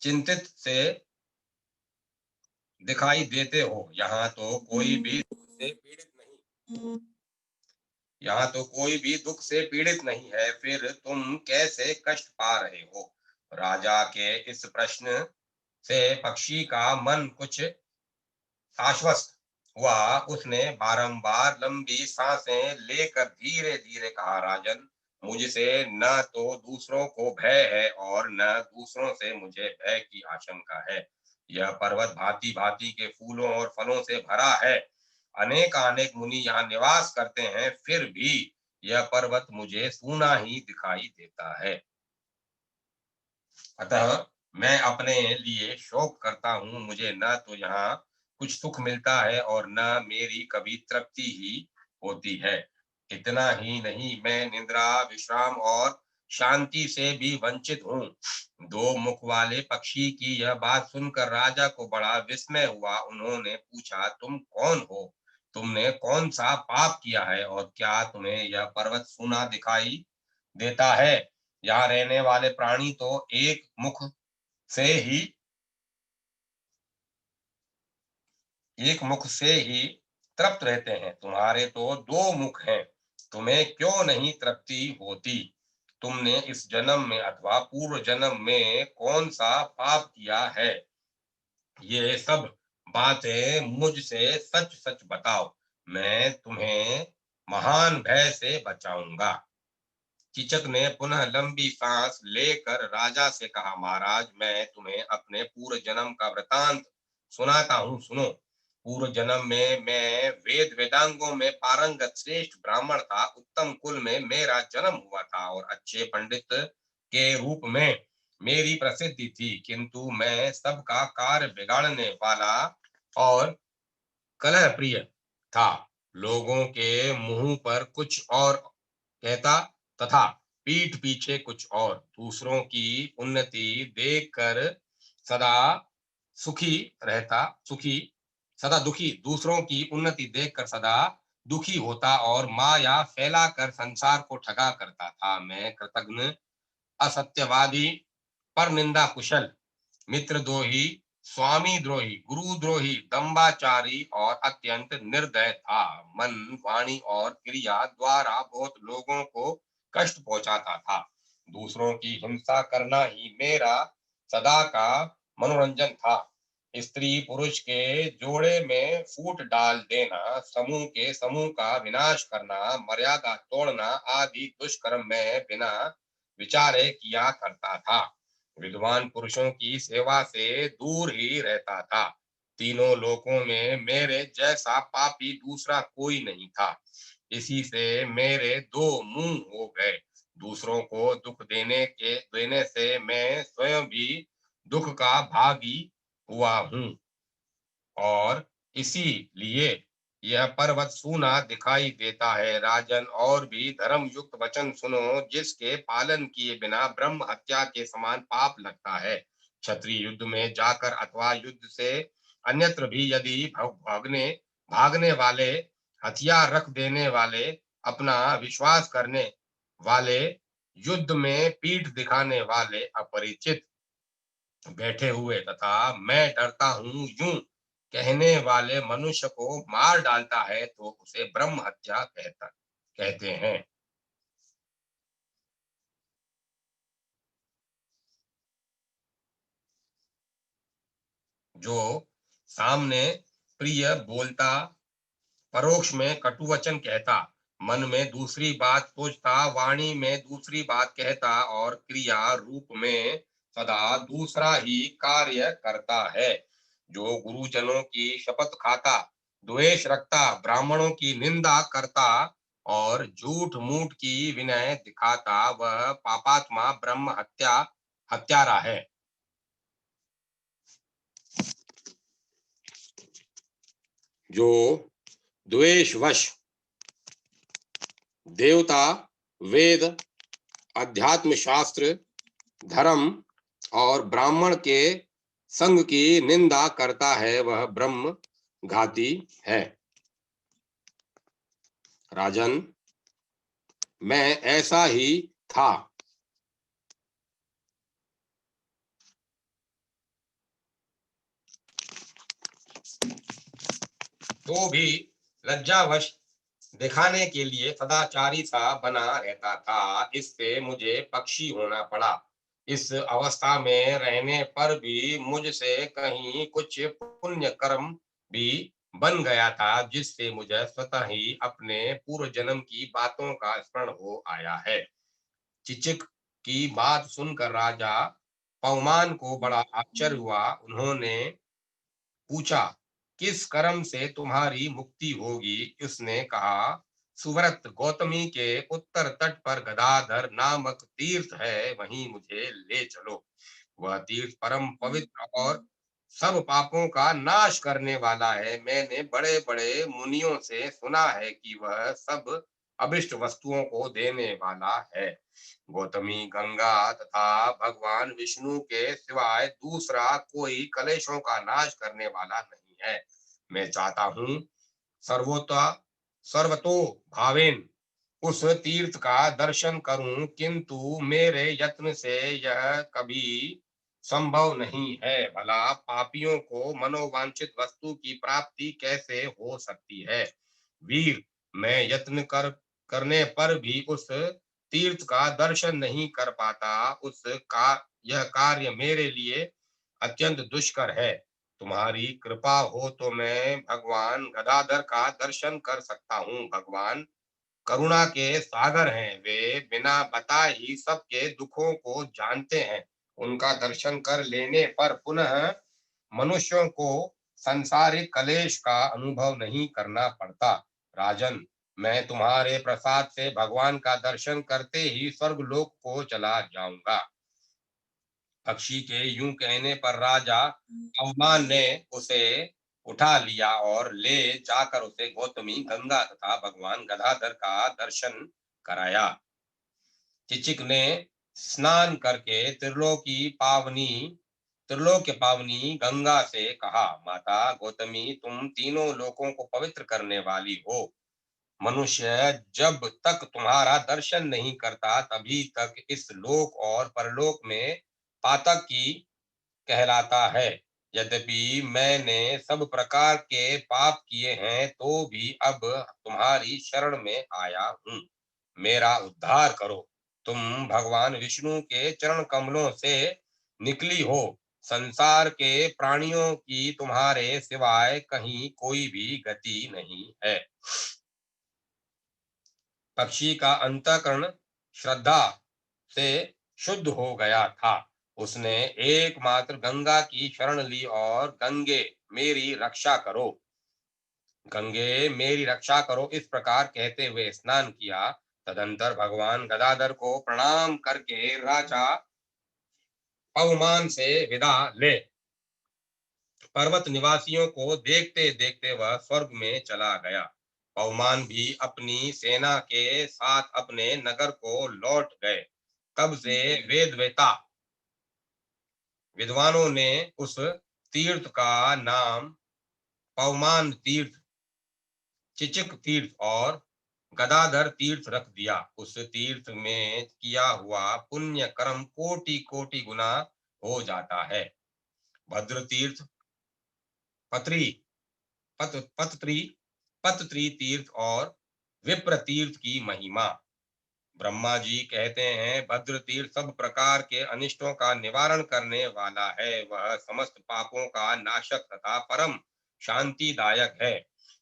चिंतित से दिखाई देते हो। यहाँ तो कोई भी दुख से पीड़ित नहीं है, फिर तुम कैसे कष्ट पा रहे हो? राजा के इस प्रश्न से पक्षी का मन कुछ आश्वस्त हुआ। उसने बारंबार लंबी सांसें लेकर धीरे धीरे कहा, राजन, मुझसे न तो दूसरों को भय है और न दूसरों से मुझे भय की आशंका है। यह पर्वत भांति भांति के फूलों और फलों से भरा है। अनेकानेक मुनि यहाँ निवास करते हैं, फिर भी यह पर्वत मुझे सूना ही दिखाई देता है। अतः मैं अपने लिए शोक करता हूँ, मुझे न तो यहाँ कुछ सुख मिलता है और न मेरी कभी तृप्ति ही होती है। इतना ही नहीं, मैं निद्रा, विश्राम और शांति से भी वंचित हूँ। दो मुख वाले पक्षी की यह बात सुनकर राजा को बड़ा विस्मय हुआ। उन्होंने पूछा, तुम कौन हो? तुमने कौन सा पाप किया है और क्या तुम्हें यह पर्वत सूना दिखाई देता है? यहाँ रहने वाले प्राणी तो से ही एक मुख से ही तृप्त रहते हैं। तुम्हारे तो दो मुख हैं, तुम्हें क्यों नहीं तृप्ति होती? तुमने इस जन्म में अथवा पूर्व जन्म में कौन सा पाप किया है? ये सब बातें मुझसे सच सच बताओ, मैं तुम्हें महान भय से बचाऊंगा। कीचक ने पुनः लंबी सांस लेकर राजा से कहा, महाराज, मैं तुम्हें अपने पूर्व जन्म का वृतांत सुनाता हूँ, सुनो। पूर्व जन्म में मैं वेद वेदांगों में पारंगत श्रेष्ठ ब्राह्मण था। उत्तम कुल में मेरा जन्म हुआ था और अच्छे पंडित के रूप में मेरी प्रसिद्धि थी, किंतु मैं सबका कार्य बिगाड़ने वाला और कलह प्रिय था। लोगों के मुंह पर कुछ और कहता तथा पीठ पीछे कुछ और। दूसरों की उन्नति देखकर सदा सुखी रहता सुखी सदा दुखी दूसरों की उन्नति देखकर सदा दुखी होता और माया फैलाकर संसार को ठगा करता था। मैं कृतघ्न, असत्यवादी, पर निंदा कुशल, मित्रद्रोही, स्वामी द्रोही, गुरुद्रोही, दंबाचारी और अत्यंत निर्दय था। मन, वाणी और क्रिया द्वारा बहुत लोगों को कष्ट पहुंचाता था। दूसरों की हिंसा करना ही मेरा सदा का मनोरंजन था। स्त्री पुरुष के जोड़े में फूट डाल देना, समूह के समूह का विनाश करना, मर्यादा तोड़ना आदि दुष्कर्म मैं बिना विचारे किया करता था। विद्वान पुरुषों की सेवा से दूर ही रहता था। तीनों लोकों में मेरे जैसा पापी दूसरा कोई नहीं था। इसी से मेरे दो मुंह हो गए। दूसरों को दुख देने से मैं स्वयं भी दुख का भागी हुआ हूँ और इसीलिए यह पर्वत सूना दिखाई देता है। राजन, और भी धर्म युक्त वचन सुनो, जिसके पालन किए बिना ब्रह्म हत्या के समान पाप लगता है। क्षत्रिय युद्ध में जाकर अथवा युद्ध से अन्यत्र भी यदि भागने वाले, हथियार रख देने वाले, अपना विश्वास करने वाले, युद्ध में पीठ दिखाने वाले, अपरिचित बैठे हुए तथा मैं डरता हूँ यूं कहने वाले मनुष्य को मार डालता है, तो उसे ब्रह्म हत्या कहते हैं। जो सामने प्रिय बोलता, परोक्ष में कटुवचन कहता, मन में दूसरी बात सोचता, वाणी में दूसरी बात कहता और क्रिया रूप में सदा दूसरा ही कार्य करता है। जो गुरुजनों की शपथ खाता, द्वेष रखता, ब्राह्मणों की निंदा करता और झूठ मूठ की विनय दिखाता, वह पापात्मा ब्रह्म हत्यारा है। जो द्वेषवश देवता, वेद, अध्यात्म शास्त्र, धर्म और ब्राह्मण के संग की निंदा करता है, वह ब्रह्म घाती है। राजन, मैं ऐसा ही था। तो भी लज्जावश दिखाने के लिए सदाचारी सा बना रहता था। इससे मुझे पक्षी होना पड़ा। इस अवस्था में रहने पर भी मुझसे कहीं कुछ पुण्य कर्म भी बन गया था, जिससे मुझे स्वतः ही अपने पूर्व जन्म की बातों का स्मरण हो आया है। चिचिक की बात सुनकर राजा पवमान को बड़ा आश्चर्य हुआ। उन्होंने पूछा, किस कर्म से तुम्हारी मुक्ति होगी? उसने कहा, सुव्रत गौतमी के उत्तर तट पर गदाधर नामक तीर्थ है, वहीं मुझे ले चलो। वह तीर्थ परम पवित्र और सब पापों का नाश करने वाला है। मैंने बड़े बड़े मुनियों से सुना है कि वह सब अभिष्ट वस्तुओं को देने वाला है। गौतमी गंगा तथा भगवान विष्णु के सिवाय दूसरा कोई कलेशों का नाश करने वाला नहीं है। मैं चाहता हूँ सर्वोता सर्वतो भावेन उस तीर्थ का दर्शन करूं, किंतु मेरे यत्न से यह कभी संभव नहीं है। भला पापियों को मनोवांछित वस्तु की प्राप्ति कैसे हो सकती है? वीर, मैं यत्न करने पर भी उस तीर्थ का दर्शन नहीं कर पाता। यह कार्य मेरे लिए अत्यंत दुष्कर है। तुम्हारी कृपा हो तो मैं भगवान गदाधर का दर्शन कर सकता हूँ। भगवान करुणा के सागर हैं। वे बिना बताए ही सबके दुखों को जानते हैं। उनका दर्शन कर लेने पर पुनः मनुष्यों को सांसारिक कलेश का अनुभव नहीं करना पड़ता। राजन, मैं तुम्हारे प्रसाद से भगवान का दर्शन करते ही स्वर्गलोक को चला जाऊंगा। पक्षी के यूं कहने पर राजा अवमान ने उसे उठा लिया और ले जाकर उसे गौतमी गंगा तथा भगवान गदाधर का दर्शन कराया। चिचिक ने स्नान करके त्रिलोक पावनी गंगा से कहा, माता गौतमी, तुम तीनों लोकों को पवित्र करने वाली हो। मनुष्य जब तक तुम्हारा दर्शन नहीं करता तभी तक इस लोक और परलोक में पातक की कहलाता है। यद्यपि मैंने सब प्रकार के पाप किए हैं, तो भी अब तुम्हारी शरण में आया हूँ। मेरा उद्धार करो। तुम भगवान विष्णु के चरण कमलों से निकली हो। संसार के प्राणियों की तुम्हारे सिवाय कहीं कोई भी गति नहीं है। पक्षी का अंतःकरण श्रद्धा से शुद्ध हो गया था। उसने एकमात्र गंगा की शरण ली और गंगे मेरी रक्षा करो, गंगे मेरी रक्षा करो, इस प्रकार कहते हुए स्नान किया। तदंतर भगवान गदाधर को प्रणाम करके राजा पवमान से विदा ले पर्वत निवासियों को देखते देखते वह स्वर्ग में चला गया। पवमान भी अपनी सेना के साथ अपने नगर को लौट गए। तब से वेदवेता विद्वानों ने उस तीर्थ का नाम पवमान तीर्थ, चिचिक तीर्थ और गदाधर तीर्थ रख दिया। उस तीर्थ में किया हुआ पुण्य कर्म कोटि कोटि गुना हो जाता है। भद्र तीर्थ, पत्री पतत्री पतत्री तीर्थ और विप्र तीर्थ की महिमा। ब्रह्मा जी कहते हैं, भद्र तीर्थ सब प्रकार के अनिष्टों का निवारण करने वाला है। वह समस्त पापों का नाशक तथा परम शांतिदायक है।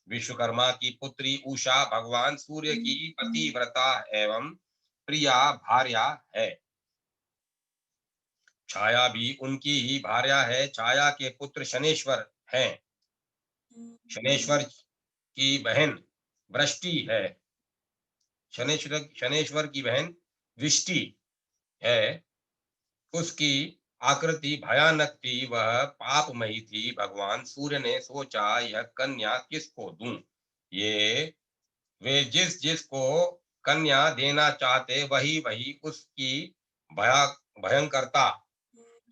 विश्वकर्मा की पुत्री उषा भगवान सूर्य की पतिव्रता एवं प्रिया भार्या है। छाया भी उनकी ही भार्या है। छाया के पुत्र शनेश्वर हैं। शनेश्वर की बहन वृष्टि है। शनेश्वर की बहन विष्टि है। उसकी आकृति भयानक थी, वह पापमयी थी। भगवान सूर्य ने सोचा, यह कन्या किसको दूं? ये वे जिस जिसको कन्या देना चाहते वही वही उसकी भया भयंकरता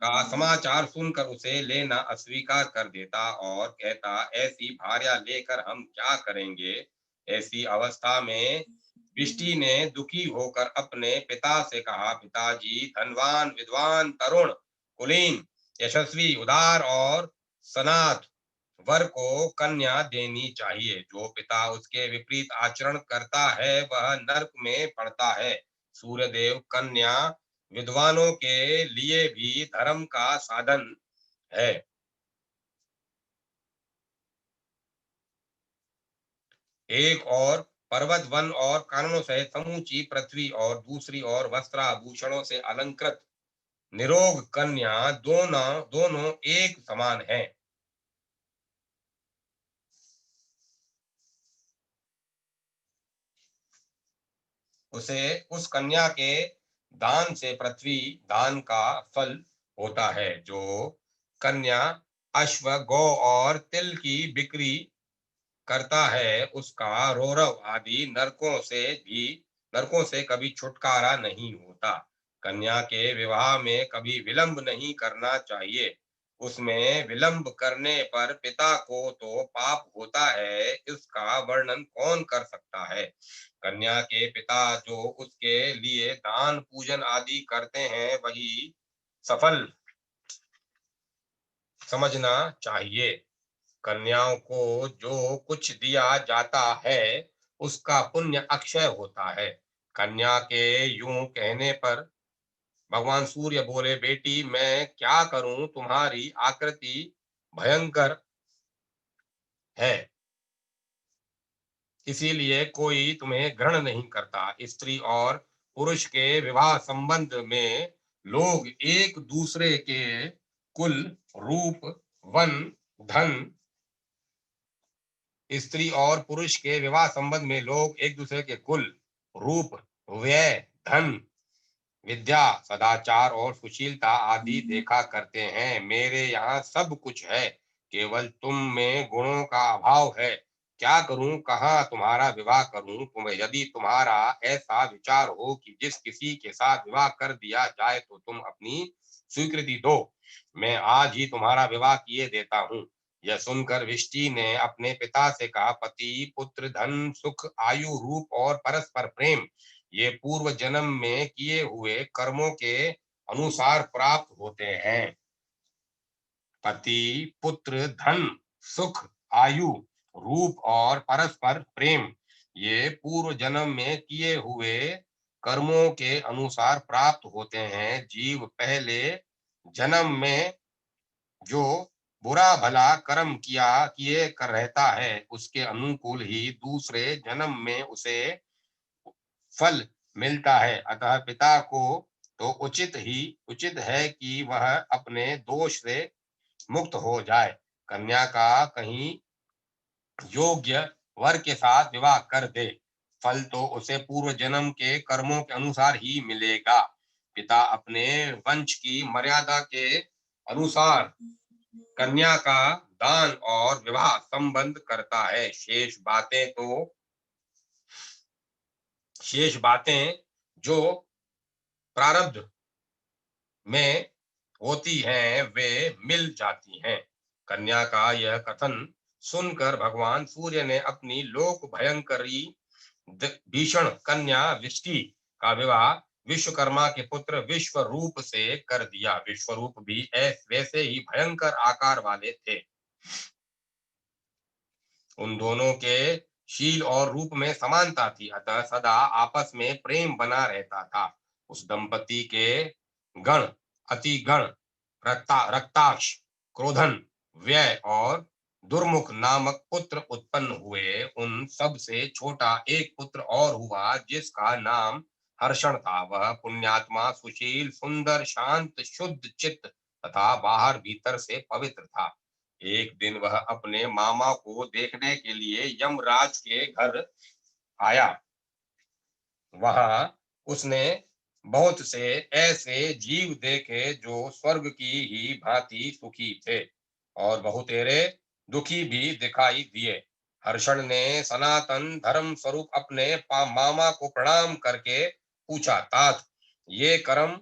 का समाचार सुनकर उसे लेना अस्वीकार कर देता और कहता, ऐसी भार्या लेकर हम क्या करेंगे? ऐसी अवस्था में विष्टि ने दुखी होकर अपने पिता से कहा, पिताजी, धनवान विद्वान तरुण कुलीन यशस्वी उदार और सनाथ वर को कन्या देनी चाहिए। जो पिता उसके विपरीत आचरण करता है वह नरक में पड़ता है। सूर्यदेव कन्या विद्वानों के लिए भी धर्म का साधन है। एक और पर्वत वन और काननों सहित समूची पृथ्वी और दूसरी ओर वस्त्राभूषणों से अलंकृत निरोग कन्या दोनों दोनों एक समान हैं। उसे उस कन्या के दान से पृथ्वी दान का फल होता है। जो कन्या अश्व, गौ और तिल की बिक्री करता है, उसका रौरव आदि नरकों से कभी छुटकारा नहीं होता। कन्या के विवाह में कभी विलंब नहीं करना चाहिए। उसमें विलंब करने पर पिता को तो पाप होता है, इसका वर्णन कौन कर सकता है। कन्या के पिता जो उसके लिए दान पूजन आदि करते हैं, वही सफल समझना चाहिए। कन्याओं को जो कुछ दिया जाता है, उसका पुण्य अक्षय होता है। कन्या के यूं कहने पर भगवान सूर्य बोले, बेटी मैं क्या करूं, तुम्हारी आकृति भयंकर है, इसीलिए कोई तुम्हें ग्रहण नहीं करता। स्त्री और पुरुष के विवाह संबंध में लोग एक दूसरे के कुल, रूप, वन, धन स्त्री और पुरुष के विवाह संबंध में लोग एक दूसरे के कुल, रूप, व्यय, धन, विद्या, सदाचार और सुशीलता आदि देखा करते हैं। मेरे यहाँ सब कुछ है, केवल तुम में गुणों का अभाव है। क्या करूं, कहाँ तुम्हारा विवाह करूं। तुम्हें यदि तुम्हारा ऐसा विचार हो कि जिस किसी के साथ विवाह कर दिया जाए तो तुम अपनी स्वीकृति दो, मैं आज ही तुम्हारा विवाह किए देता हूँ। यह सुनकर विष्टि ने अपने पिता से कहा, पति, पुत्र, धन, सुख, आयु, रूप और परस्पर प्रेम ये पूर्व जन्म में किए हुए कर्मों के अनुसार प्राप्त होते हैं। पति, पुत्र, धन, सुख, आयु, रूप और परस्पर प्रेम ये पूर्व जन्म में किए हुए कर्मों के अनुसार प्राप्त होते हैं। जीव पहले जन्म में जो बुरा भला कर्म किए कर रहता है, उसके अनुकूल ही दूसरे जन्म में उसे फल मिलता है। अतः पिता को तो उचित है कि वह अपने दोष से मुक्त हो जाए, कन्या का कहीं योग्य वर के साथ विवाह कर दे। फल तो उसे पूर्व जन्म के कर्मों के अनुसार ही मिलेगा। पिता अपने वंश की मर्यादा के अनुसार कन्या का दान और विवाह संबंध करता है। शेष बातें जो प्रारब्ध में होती हैं, वे मिल जाती हैं। कन्या का यह कथन सुनकर भगवान सूर्य ने अपनी लोक भयंकरी भीषण कन्या विष्टि का विवाह विश्वकर्मा के पुत्र विश्वरूप से कर दिया। विश्वरूप भी वैसे ही भयंकर आकार वाले थे। उन दोनों के शील और रूप में समानता थी, अतः सदा आपस में प्रेम बना रहता था। उस दंपति के गण, अति गण, रक्ताक्ष, क्रोधन, व्यय और दुर्मुख नामक पुत्र उत्पन्न हुए। उन सब से छोटा एक पुत्र और हुआ, जिसका नाम हर्षण था। वह पुण्यात्मा, सुशील, सुंदर, शांत, शुद्ध चित्त तथा बाहर भीतर से पवित्र था। एक दिन वह अपने मामा को देखने के लिए यमराज के घर आया। वहां उसने बहुत से ऐसे जीव देखे जो स्वर्ग की ही भांति सुखी थे और बहुतेरे दुखी भी दिखाई दिए। हर्षण ने सनातन धर्म स्वरूप अपने मामा को प्रणाम करके पूछा, तात ये कर्म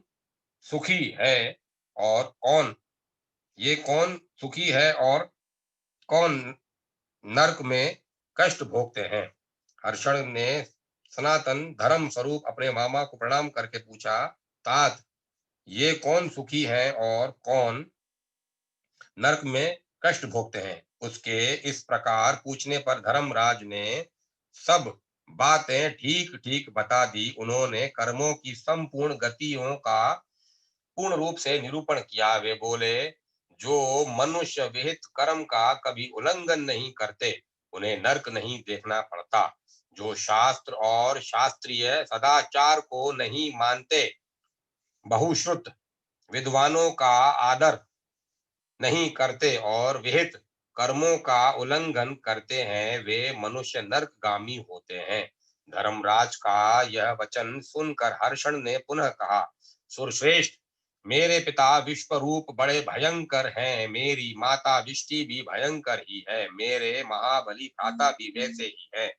सुखी है और कौन सुखी है और कौन नरक में कष्ट भोगते हैं। हर्षण ने सनातन धर्म स्वरूप अपने मामा को प्रणाम करके पूछा, तात ये कौन सुखी है और कौन नरक में कष्ट भोगते हैं। उसके इस प्रकार पूछने पर धर्मराज ने सब बातें ठीक ठीक बता दी। उन्होंने कर्मों की संपूर्ण गतियों का पूर्ण रूप से निरूपण किया। वे बोले, जो मनुष्य विहित कर्म का कभी उल्लंघन नहीं करते, उन्हें नरक नहीं देखना पड़ता। जो शास्त्र और शास्त्रीय सदाचार को नहीं मानते, बहुश्रुत विद्वानों का आदर नहीं करते और विहित कर्मों का उल्लंघन करते हैं, वे मनुष्य नरकगामी होते हैं। धर्मराज का यह वचन सुनकर हर्षण ने पुनः कहा, सुरश्रेष्ठ, मेरे पिता विश्वरूप बड़े भयंकर हैं, मेरी माता विष्टि भी भयंकर ही है, मेरे महाबली भ्राता भी वैसे ही है।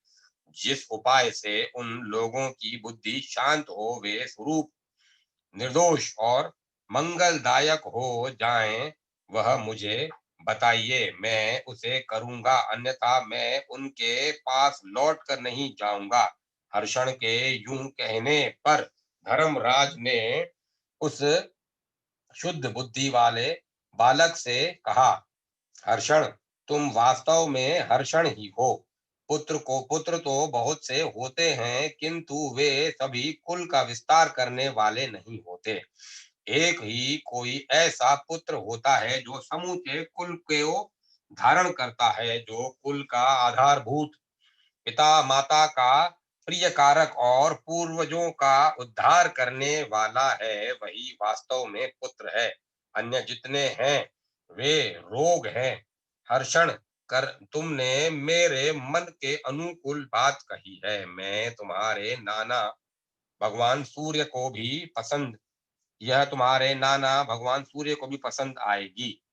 जिस उपाय से उन लोगों की बुद्धि शांत हो, वे स्वरूप निर्दोष और मंगलदायक हो जाएं, वह मुझे बताइए, मैं उसे करूंगा, अन्यथा मैं उनके पास लौट कर नहीं जाऊंगा। हर्षण के यूं कहने पर धर्मराज ने उस शुद्ध बुद्धि वाले बालक से कहा, हर्षण, तुम वास्तव में हर्षण ही हो। पुत्र तो बहुत से होते हैं, किंतु वे सभी कुल का विस्तार करने वाले नहीं होते। एक ही कोई ऐसा पुत्र होता है जो समूचे कुल को धारण करता है, जो कुल का आधारभूत, पिता माता का प्रिय कारक और पूर्वजों का उद्धार करने वाला है, वही वास्तव में पुत्र है। अन्य जितने हैं वे रोग हैं। हर्षण कर तुमने मेरे मन के अनुकूल बात कही है। मैं तुम्हारे नाना भगवान सूर्य को भी पसंद यह तुम्हारे नाना भगवान सूर्य को भी पसंद आएगी।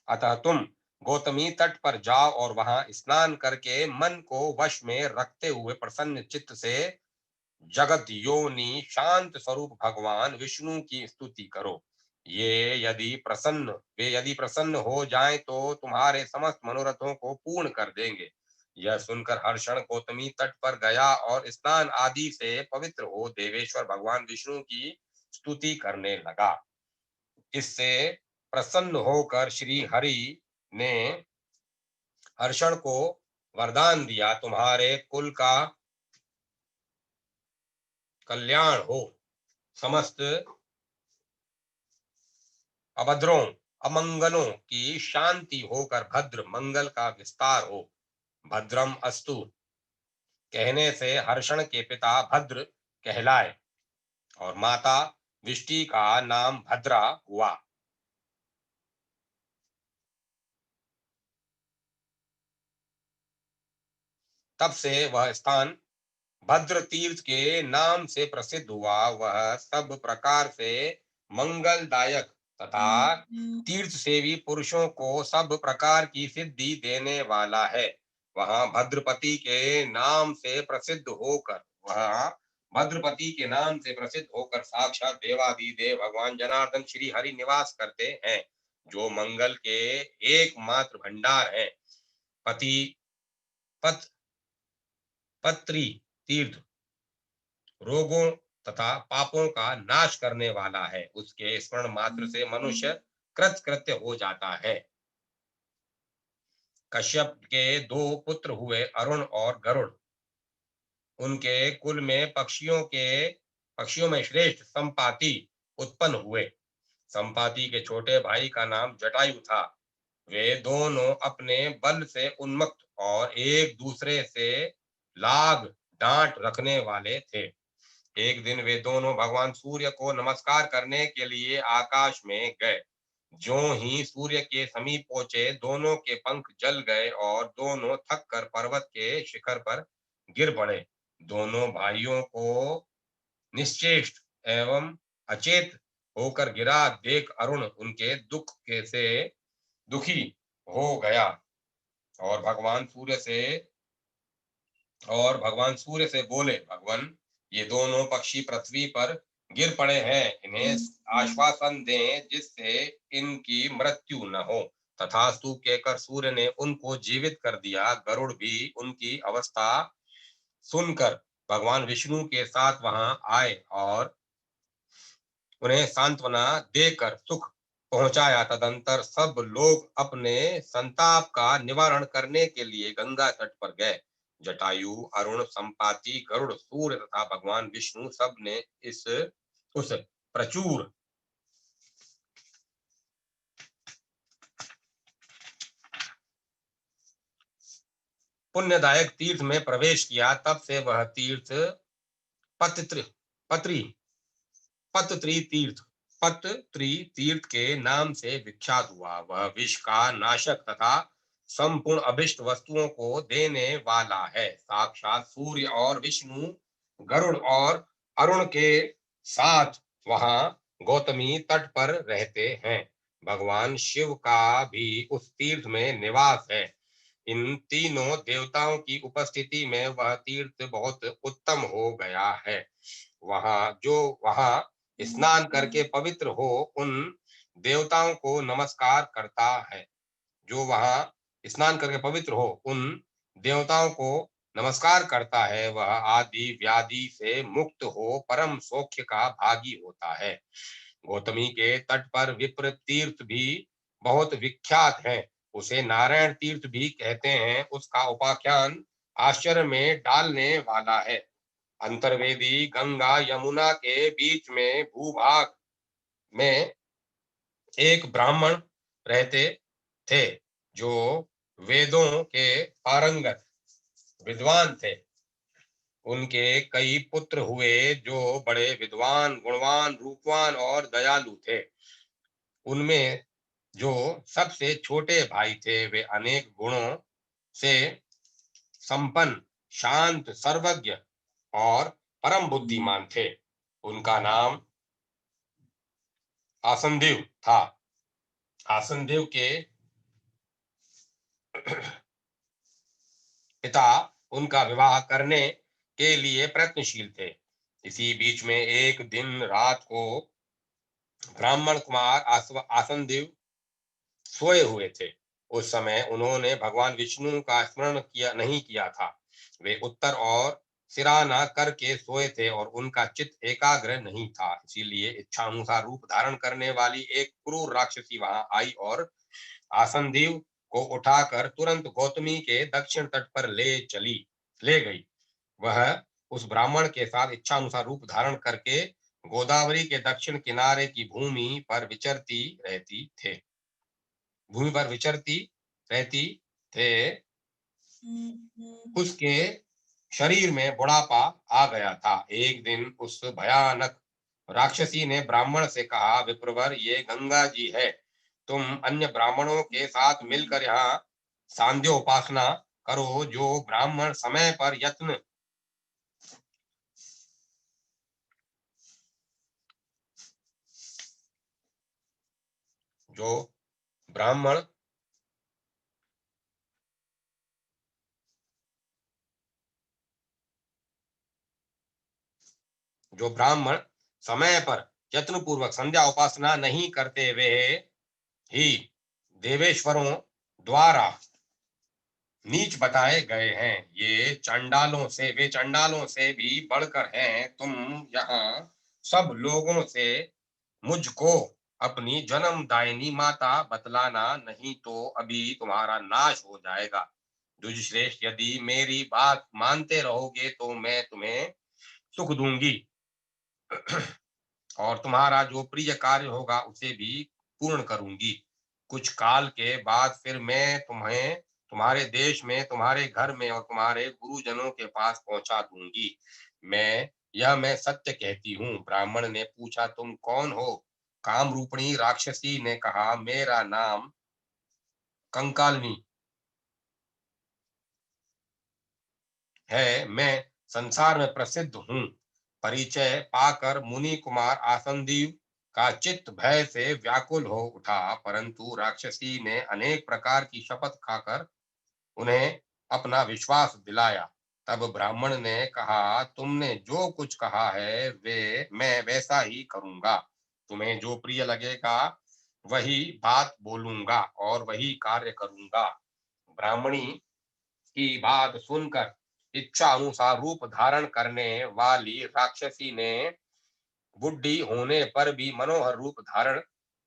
अतः तुम गौतमी तट पर जाओ और वहां स्नान करके मन को वश में रखते हुए प्रसन्न चित्त से जगत योनि शांत स्वरूप भगवान विष्णु की स्तुति करो। वे यदि प्रसन्न हो जाएं तो तुम्हारे समस्त मनोरथों को पूर्ण कर देंगे। यह सुनकर हर्षण गौतमी तट पर गया और स्नान आदि से पवित्र हो देवेश्वर भगवान विष्णु की स्तुति करने लगा। इससे प्रसन्न होकर श्री हरि ने हर्षण को वरदान दिया, तुम्हारे कुल का कल्याण हो, समस्त अभद्रों अमंगलों की शांति होकर भद्र मंगल का विस्तार हो। भद्रम अस्तु कहने से हर्षण के पिता भद्र कहलाए और माता विष्टि का नाम भद्रा हुआ। तब से वह स्थान भद्र तीर्थ के नाम से प्रसिद्ध हुआ। वह सब प्रकार से मंगलदायक तथा तीर्थ सेवी पुरुषों को सब प्रकार की सिद्धि देने वाला है। वहां भद्रपति के नाम से प्रसिद्ध होकर वह भद्रपति के नाम से प्रसिद्ध होकर साक्षात देवादिदेव भगवान जनार्दन श्री हरि निवास करते हैं, जो मंगल के एकमात्र भंडार है। पति पत पत्री तीर्थ रोगों तथा पापों का नाश करने वाला है। उसके स्मरण मात्र से मनुष्य कृतकृत्य हो जाता है। कश्यप के दो पुत्र हुए, अरुण और गरुड़। उनके कुल में पक्षियों में श्रेष्ठ संपाति उत्पन्न हुए। संपाति के छोटे भाई का नाम जटायु था। वे दोनों अपने बल से उन्मत्त और एक दूसरे से लाग डांट रखने वाले थे। एक दिन वे दोनों भगवान सूर्य को नमस्कार करने के लिए आकाश में गए। ज्यों ही सूर्य के समीप पहुंचे, दोनों के पंख जल गए और दोनों थक कर पर्वत के शिखर पर गिर पड़े। दोनों भाइयों को निश्चेष्ट एवं अचेत होकर गिरा देख अरुण उनके दुख के से दुखी हो गया और भगवान सूर्य से बोले, भगवान, ये दोनों पक्षी पृथ्वी पर गिर पड़े हैं, इन्हें आश्वासन दें जिससे इनकी मृत्यु न हो। तथास्तु कहकर सूर्य ने उनको जीवित कर दिया। गरुड़ भी उनकी अवस्था सुनकर भगवान विष्णु के साथ वहां आए और उन्हें सांत्वना देकर सुख पहुंचाया। तदंतर सब लोग अपने संताप का निवारण करने के लिए गंगा तट पर गए। जटायु, अरुण, संपाति, गरुड़, सूर्य तथा भगवान विष्णु सब ने इस उस प्रचुर पुण्यदायक तीर्थ में प्रवेश किया। तब से वह तीर्थ पत्र पत्री पतत्री तीर्थ के नाम से विख्यात हुआ। वह विष का नाशक तथा संपूर्ण अभिष्ट वस्तुओं को देने वाला है। साक्षात सूर्य और विष्णु गरुड़ और अरुण के साथ वहां गौतमी तट पर रहते हैं। भगवान शिव का भी उस तीर्थ में निवास है। इन तीनों देवताओं की उपस्थिति में वह तीर्थ बहुत उत्तम हो गया है। वहां स्नान करके पवित्र हो उन देवताओं को नमस्कार करता है। जो वहां स्नान करके पवित्र हो उन देवताओं को नमस्कार करता है, वह आदि व्याधि से मुक्त हो परम सौख्य का भागी होता है। गौतमी के तट पर विप्र तीर्थ भी बहुत विख्यात है। उसे नारायण तीर्थ भी कहते हैं। उसका उपाख्यान आश्चर्य में डालने वाला है। अंतर्वेदी गंगा यमुना के बीच में भूभाग में एक ब्राह्मण रहते थे जो वेदों के पारंगत विद्वान थे। उनके कई पुत्र हुए जो बड़े विद्वान, गुणवान, रूपवान और दयालु थे। उनमें जो सबसे छोटे भाई थे वे अनेक गुणों से संपन्न, शांत, सर्वज्ञ और परम बुद्धिमान थे। उनका नाम आसनदेव था। आसनदेव के पिता उनका विवाह करने के लिए प्रयत्नशील थे। इसी बीच में एक दिन रात को ब्राह्मण कुमार आसनदेव सोए हुए थे। उस समय उन्होंने भगवान विष्णु का स्मरण नहीं किया था। वे उत्तर और सिराना करके सोए थे और उनका चित्त एकाग्र नहीं था। इसीलिए इच्छानुसार रूप धारण करने वाली एक क्रूर राक्षसी वहां आई और आसनदेव को उठाकर तुरंत गौतमी के दक्षिण तट पर ले गई। वह उस ब्राह्मण के साथ इच्छानुसार रूप धारण करके गोदावरी के दक्षिण किनारे की भूमि पर विचरती रहती थे। उसके शरीर में बुढ़ापा आ गया था। एक दिन उस भयानक राक्षसी ने ब्राह्मण से कहा, विप्रवर, ये गंगा जी है। तुम अन्य ब्राह्मणों के साथ मिलकर यहाँ सांध्योपासना करो। जो ब्राह्मण समय पर यत्न जो ब्राह्मण जो ब्राह्मण समय पर यत्न पूर्वक संध्या उपासना नहीं करते वे ही देवेश्वरों द्वारा नीच बताए गए हैं। वे चंडालों से भी बढ़कर हैं। तुम यहाँ सब लोगों से मुझको अपनी जन्मदायिनी माता बतलाना, नहीं तो अभी तुम्हारा नाश हो जाएगा। द्विजश्रेष्ठ, यदि मेरी बात मानते रहोगे तो मैं तुम्हें सुख दूंगी और तुम्हारा जो प्रिय कार्य होगा उसे भी पूर्ण करूंगी। कुछ काल के बाद फिर मैं तुम्हें तुम्हारे देश में, तुम्हारे घर में और तुम्हारे गुरुजनों के पास पहुंचा दूंगी। मैं सत्य कहती हूँ। ब्राह्मण ने पूछा, तुम कौन हो? काम रूपणी राक्षसी ने कहा, मेरा नाम कंकालनी है। मैं संसार में प्रसिद्ध हूँ। परिचय पाकर मुनि कुमार आसनदीव का चित्त भय से व्याकुल हो उठा, परंतु राक्षसी ने अनेक प्रकार की शपथ खाकर उन्हें अपना विश्वास दिलाया। तब ब्राह्मण ने कहा, तुमने जो कुछ कहा है वे मैं वैसा ही करूंगा। तुम्हें जो प्रिय लगेगा वही बात बोलूंगा और वही कार्य करूंगा। ब्राह्मणी की बात सुनकर इच्छा अनुसार रूप धारण करने वाली राक्षसी ने बुद्धि होने पर भी मनोहर रूप धारण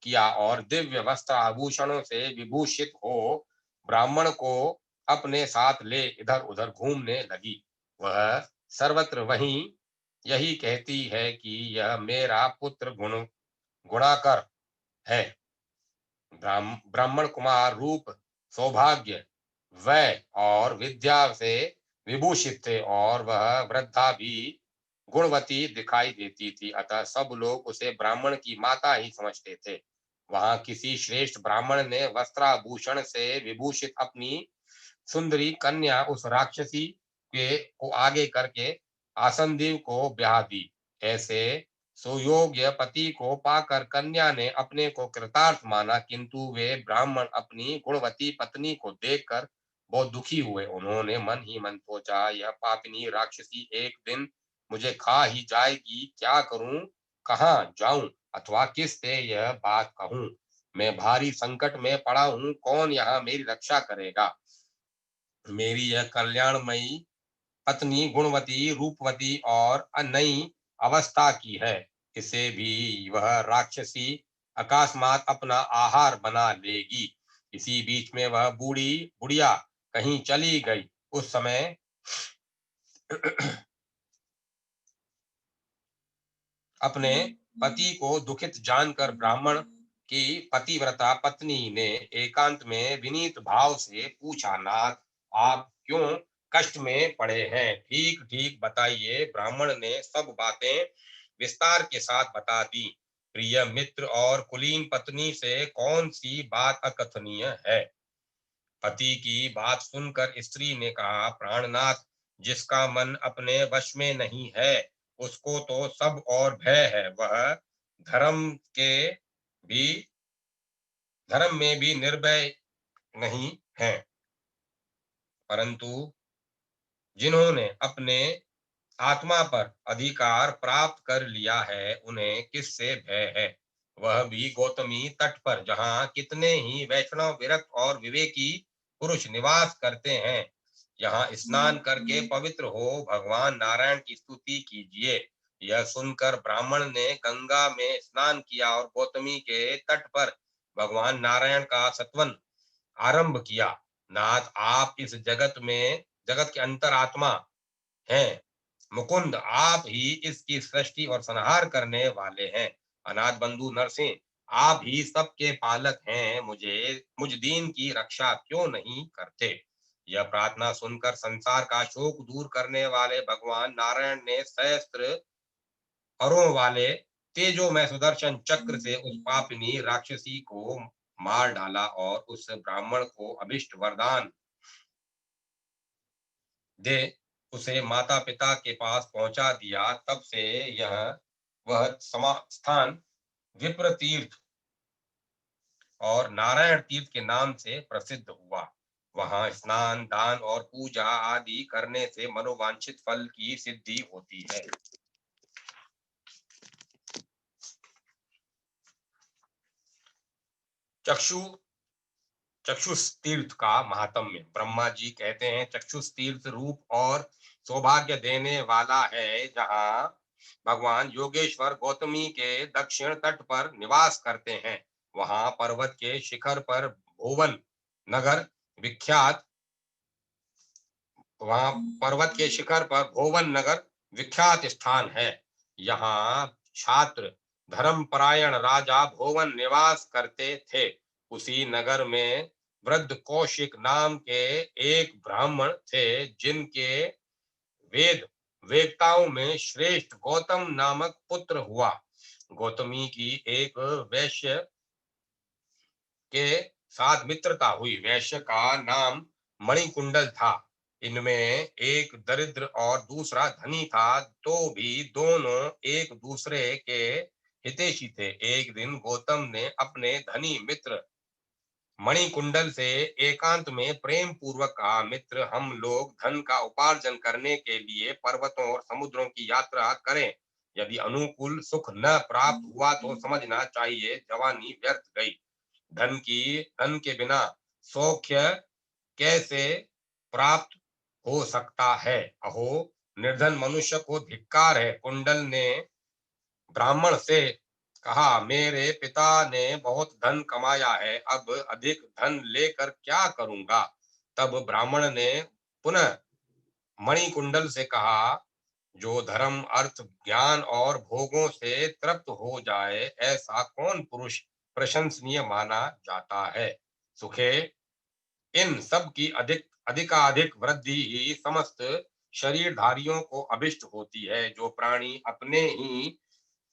किया और दिव्य वस्त्र आभूषणों से विभूषित हो ब्राह्मण को अपने साथ ले इधर उधर घूमने लगी। वह सर्वत्र वहीं यही कहती है कि यह मेरा पुत्र गुणाकर है। ब्राह्मण कुमार रूप, सौभाग्य, वय और विद्या से विभूषित थे और वह वृद्धा भी गुणवती दिखाई देती थी, अतः सब लोग उसे ब्राह्मण की माता ही समझते थे। वहां किसी श्रेष्ठ ब्राह्मण ने वस्त्राभूषण से विभूषित अपनी सुंदरी कन्या उस राक्षसी के को आगे करके आसनदीव को ब्याह दी। ऐसे सुयोग्य पति को पाकर कन्या ने अपने को कृतार्थ माना, किंतु वे ब्राह्मण अपनी गुणवती पत्नी को देखकर बहुत दुखी हुए। उन्होंने मन ही मन सोचा, यह पापिनी राक्षसी एक दिन मुझे खा ही जाएगी, क्या करूं, कहाँ जाऊं अथवा किससे यह बात कहूं। मैं भारी संकट में पड़ा हूं, कौन यहाँ मेरी रक्षा करेगा। मेरी यह कल्याणमयी पत्नी गुणवती, रूपवती और नई अवस्था की है। इसे भी वह राक्षसी अकस्मात अपना आहार बना लेगी। इसी बीच में वह बूढ़ी बुढ़िया कहीं चली गई। उस समय अपने पति को दुखित जानकर ब्राह्मण की पतिव्रता पत्नी ने एकांत में विनीत भाव से पूछा, नाथ आप क्यों कष्ट में पड़े हैं, ठीक ठीक बताइए। ब्राह्मण ने सब बातें विस्तार के साथ बता दी। प्रिय मित्र और कुलीन पत्नी से कौन सी बात अकथनीय है। पति की बात सुनकर स्त्री ने कहा, प्राणनाथ, जिसका मन अपने वश में नहीं है उसको तो सब और भय है। वह धर्म के भी धर्म में भी निर्भय नहीं है, परंतु जिन्होंने अपने आत्मा पर अधिकार प्राप्त कर लिया है उन्हें किससे भय है। वह भी गौतमी तट पर, जहाँ कितने ही वैष्णव विरक्त और विवेकी पुरुष निवास करते हैं। यहाँ स्नान करके पवित्र हो भगवान नारायण की स्तुति कीजिए। यह सुनकर ब्राह्मण ने गंगा में स्नान किया और गौतमी के तट पर भगवान नारायण का सत्वन आरंभ किया। नाथ आप इस जगत के अंतरात्मा हैं। मुकुंद आप ही इसकी सृष्टि और संहार करने वाले हैं। अनाथ बंधु नरसिंह आप ही सबके पालक हैं, मुझ दीन की रक्षा क्यों नहीं करते। यह प्रार्थना सुनकर संसार का शोक दूर करने वाले भगवान नारायण ने सहस्त्र परों वाले तेजो में सुदर्शन चक्र से उस पापिनी राक्षसी को मार डाला और उस ब्राह्मण को अभिष्ट वरदान दे उसे माता पिता के पास पहुंचा दिया। तब से यह वह स्थान विप्र तीर्थ और नारायण तीर्थ के नाम से प्रसिद्ध हुआ। वहां स्नान, दान और पूजा आदि करने से मनोवांछित फल की सिद्धि होती है। चक्षु चक्षुष तीर्थ का महात्म्य। ब्रह्मा जी कहते हैं, चक्षुष तीर्थ रूप और सौभाग्य देने वाला है। जहाँ भगवान योगेश्वर गौतमी के दक्षिण तट पर निवास करते हैं, वहां पर्वत के शिखर पर भुवन नगर विख्यात वहां पर्वत के शिखर पर भुवन नगर विख्यात स्थान है। यहाँ छात्र धर्मपरायण राजा भुवन निवास करते थे। उसी नगर में वृद्ध कौशिक नाम के एक ब्राह्मण थे, जिनके वेद वेदताओं में श्रेष्ठ गौतम नामक पुत्र हुआ। गौतमी की एक वैश्य के साथ मित्रता हुई। वैश्य का नाम मणिकुंडल था। इनमें एक दरिद्र और दूसरा धनी था, तो भी दोनों एक दूसरे के हितैषी थे। एक दिन गौतम ने अपने धनी मित्र मणिकुंडल से एकांत में प्रेम पूर्वक कहा, मित्र, हम लोग धन का उपार्जन करने के लिए पर्वतों और समुद्रों की यात्रा करें। यदि अनुकूल सुख न प्राप्त हुआ तो समझना चाहिए जवानी व्यर्थ गई। धन के बिना सौख्य कैसे प्राप्त हो सकता है। अहो, निर्धन मनुष्य को धिक्कार है। कुंडल ने ब्राह्मण से कहा, मेरे पिता ने बहुत धन कमाया है, अब अधिक धन लेकर क्या करूंगा। तब ब्राह्मण ने पुनः मणिकुंडल से कहा, जो धर्म, अर्थ, ज्ञान और भोगों से तृप्त हो जाए, ऐसा कौन पुरुष प्रशंसनीय माना जाता है। सुखे, इन सब की अधिकाधिक वृद्धि ही समस्त शरीरधारियों को अभिष्ट होती है। जो प्राणी अपने ही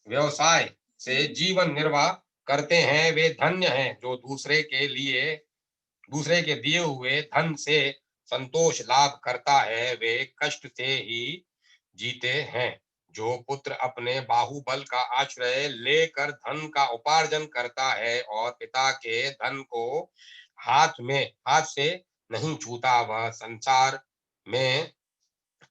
व्यवसाय से जीवन निर्वाह करते हैं वे धन्य हैं। जो दूसरे के दिए हुए धन से संतोष लाभ करता है वे कष्ट से ही जीते हैं। जो पुत्र अपने बाहुबल का आश्रय लेकर धन का उपार्जन करता है और पिता के धन को हाथ से नहीं छूता वह संसार में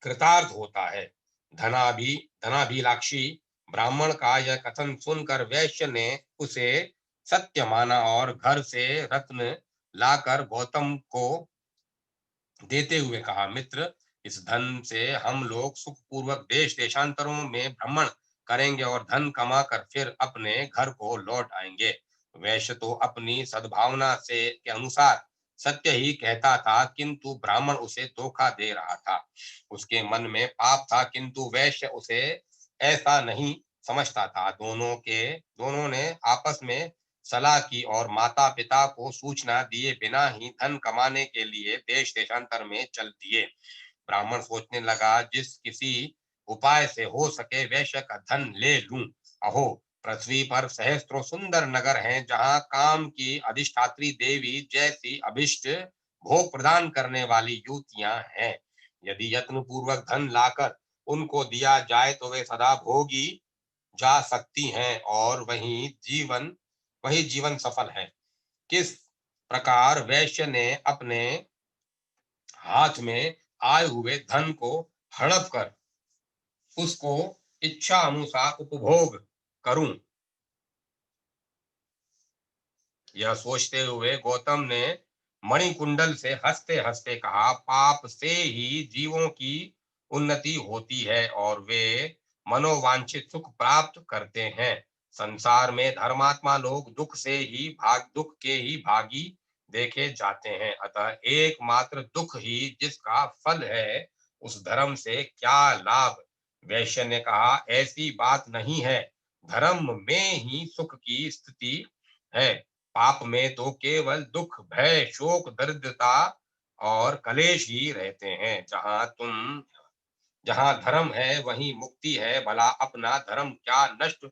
कृतार्थ होता है। धनाभिलाषी ब्राह्मण का यह कथन सुनकर वैश्य ने उसे सत्य माना और घर से रत्न लाकर गौतम को देते हुए कहा, मित्र, इस धन से हम लोग सुखपूर्वक देश देशांतरों में भ्रमण करेंगे और धन कमाकर फिर अपने घर को लौट आएंगे। वैश्य तो अपनी सद्भावना से के अनुसार सत्य ही कहता था, किंतु ब्राह्मण उसे धोखा दे रहा था। उसके मन में पाप था, किंतु वैश्य उसे ऐसा नहीं समझता था। दोनों ने आपस में सलाह की और माता पिता को सूचना दिए बिना ही धन कमाने के लिए देश देशांतर में चल दिए। ब्राह्मण सोचने लगा, जिस किसी उपाय से हो सके वैश्य का धन ले लूं। अहो, पृथ्वी पर सहस्त्रों सुंदर नगर हैं जहां काम की अधिष्ठात्री देवी जैसी अभिष्ट भोग प्रदान करने वाली युवतियां हैं। यदि यत्न पूर्वक धन लाकर उनको दिया जाए तो वे सदा भोगी जा सकती हैं और वही जीवन सफल है। किस प्रकार वैश्य ने अपने हाथ में आए हुए धन को हड़प कर उसको इच्छा अनुसार उपभोग करूं, यह सोचते हुए गौतम ने मणिकुंडल से हंसते हंसते कहा, पाप से ही जीवों की उन्नति होती है और वे मनोवांछित सुख प्राप्त करते हैं। संसार में धर्मात्मा लोग दुख के ही भागी देखे जाते हैं। अतः एकमात्र दुख ही जिसका फल है उस धर्म से क्या लाभ। वैश्य ने कहा, ऐसी बात नहीं है। धर्म में ही सुख की स्थिति है। पाप में तो केवल दुख, भय, शोक, दरिद्रता और कलेश ही रहते हैं। जहां धर्म है वहीं मुक्ति है। भला अपना धर्म क्या नष्ट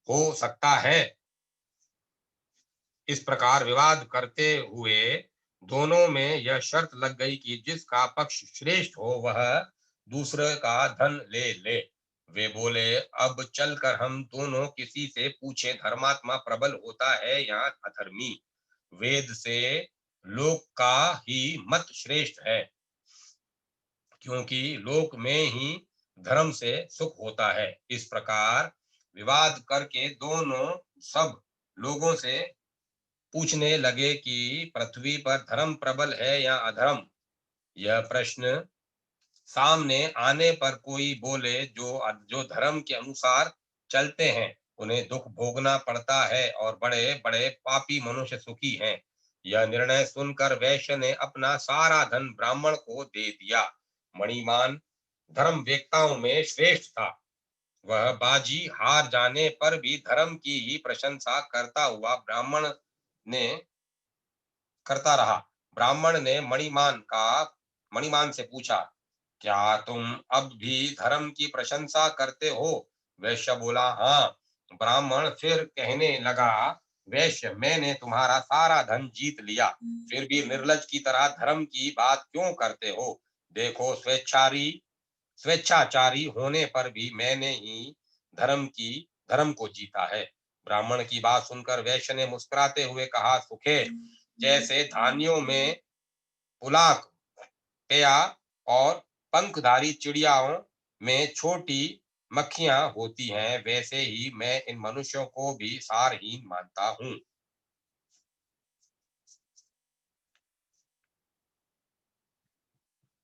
हो सकता है। इस प्रकार विवाद करते हुए दोनों में यह शर्त लग गई कि जिसका पक्ष श्रेष्ठ हो वह दूसरे का धन ले ले। वे बोले, अब चलकर हम दोनों किसी से पूछे, धर्मात्मा प्रबल होता है या अधर्मी। वेद से लोक का ही मत श्रेष्ठ है, क्योंकि लोक में ही धर्म से सुख होता है। इस प्रकार विवाद करके दोनों सब लोगों से पूछने लगे कि पृथ्वी पर धर्म प्रबल है या अधर्म। यह प्रश्न सामने आने पर कोई बोले, जो धर्म के अनुसार चलते हैं उन्हें दुख भोगना पड़ता है और बड़े बड़े पापी मनुष्य सुखी हैं। यह निर्णय सुनकर वैश्य ने अपना सारा धन ब्राह्मण को दे दिया। मणिमान धर्म वेत्ताओं में श्रेष्ठ था। वह बाजी हार जाने पर भी धर्म की ही प्रशंसा ने करता रहा। ब्राह्मण ने मणिमान से पूछा, क्या तुम अब भी धर्म की प्रशंसा करते हो। वैश्य बोला, हाँ। ब्राह्मण फिर कहने लगा, वैश्य, मैंने तुम्हारा सारा धन जीत लिया, फिर भी निर्लज की तरह धर्म की बात क्यों करते हो। देखो, स्वेच्छाचारी होने पर भी मैंने ही धर्म को जीता है। ब्राह्मण की बात सुनकर वैश्य ने मुस्कुराते हुए कहा, सुखे, जैसे धान्यों में पुलाक, पेया और पंखधारी चिड़ियाओं में छोटी मक्खियां होती हैं, वैसे ही मैं इन मनुष्यों को भी सारहीन मानता हूं।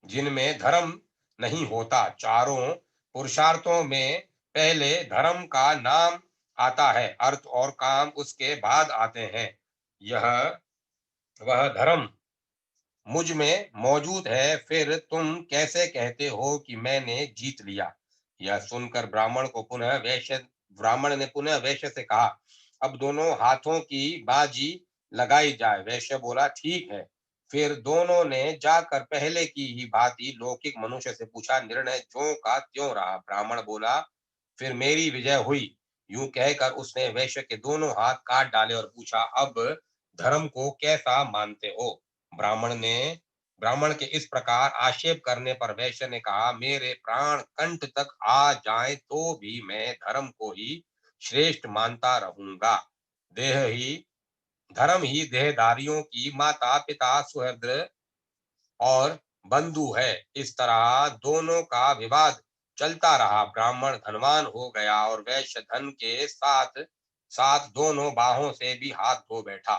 जिनमें धर्म नहीं होता। चारों पुरुषार्थों में पहले धर्म का नाम आता है, अर्थ और काम उसके बाद आते हैं। यह वह धर्म मुझ में मौजूद है, फिर तुम कैसे कहते हो कि मैंने जीत लिया। यह सुनकर ब्राह्मण ने पुनः वैश्य से कहा, अब दोनों हाथों की बाजी लगाई जाए। वैश्य बोला, ठीक है। फिर दोनों ने जाकर पहले की ही भांति लौकिक मनुष्य से पूछा। निर्णय ज्यों का त्यों रहा। ब्राह्मण बोला, फिर मेरी विजय हुई। यूं कहकर उसने वैश्य के दोनों हाथ काट डाले और पूछा, अब धर्म को कैसा मानते हो? ब्राह्मण के इस प्रकार आक्षेप करने पर वैश्य ने कहा, मेरे प्राण कंठ तक आ जाएं तो भी मैं धर्म को ही श्रेष्ठ मानता रहूंगा। देह ही धर्म ही देहधारियों की माता पिता सुहृद और बंधु है। इस तरह दोनों का विवाद चलता रहा। ब्राह्मण धनवान हो गया और वैश्य धन के साथ साथ दोनों बाहों से भी हाथ धो बैठा।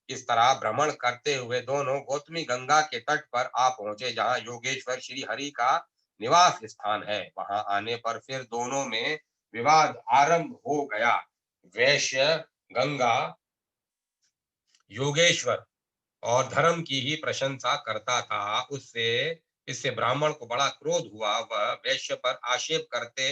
इस तरह भ्रमण करते हुए दोनों गौतमी गंगा के तट पर आ पहुंचे, जहां योगेश्वर श्री हरि का निवास स्थान है। वहां आने पर फिर दोनों में विवाद आरंभ हो गया। वैश्य गंगा योगेश्वर और धर्म की ही प्रशंसा करता था। उससे इससे ब्राह्मण को बड़ा क्रोध हुआ। वह वैश्य पर आक्षेप करते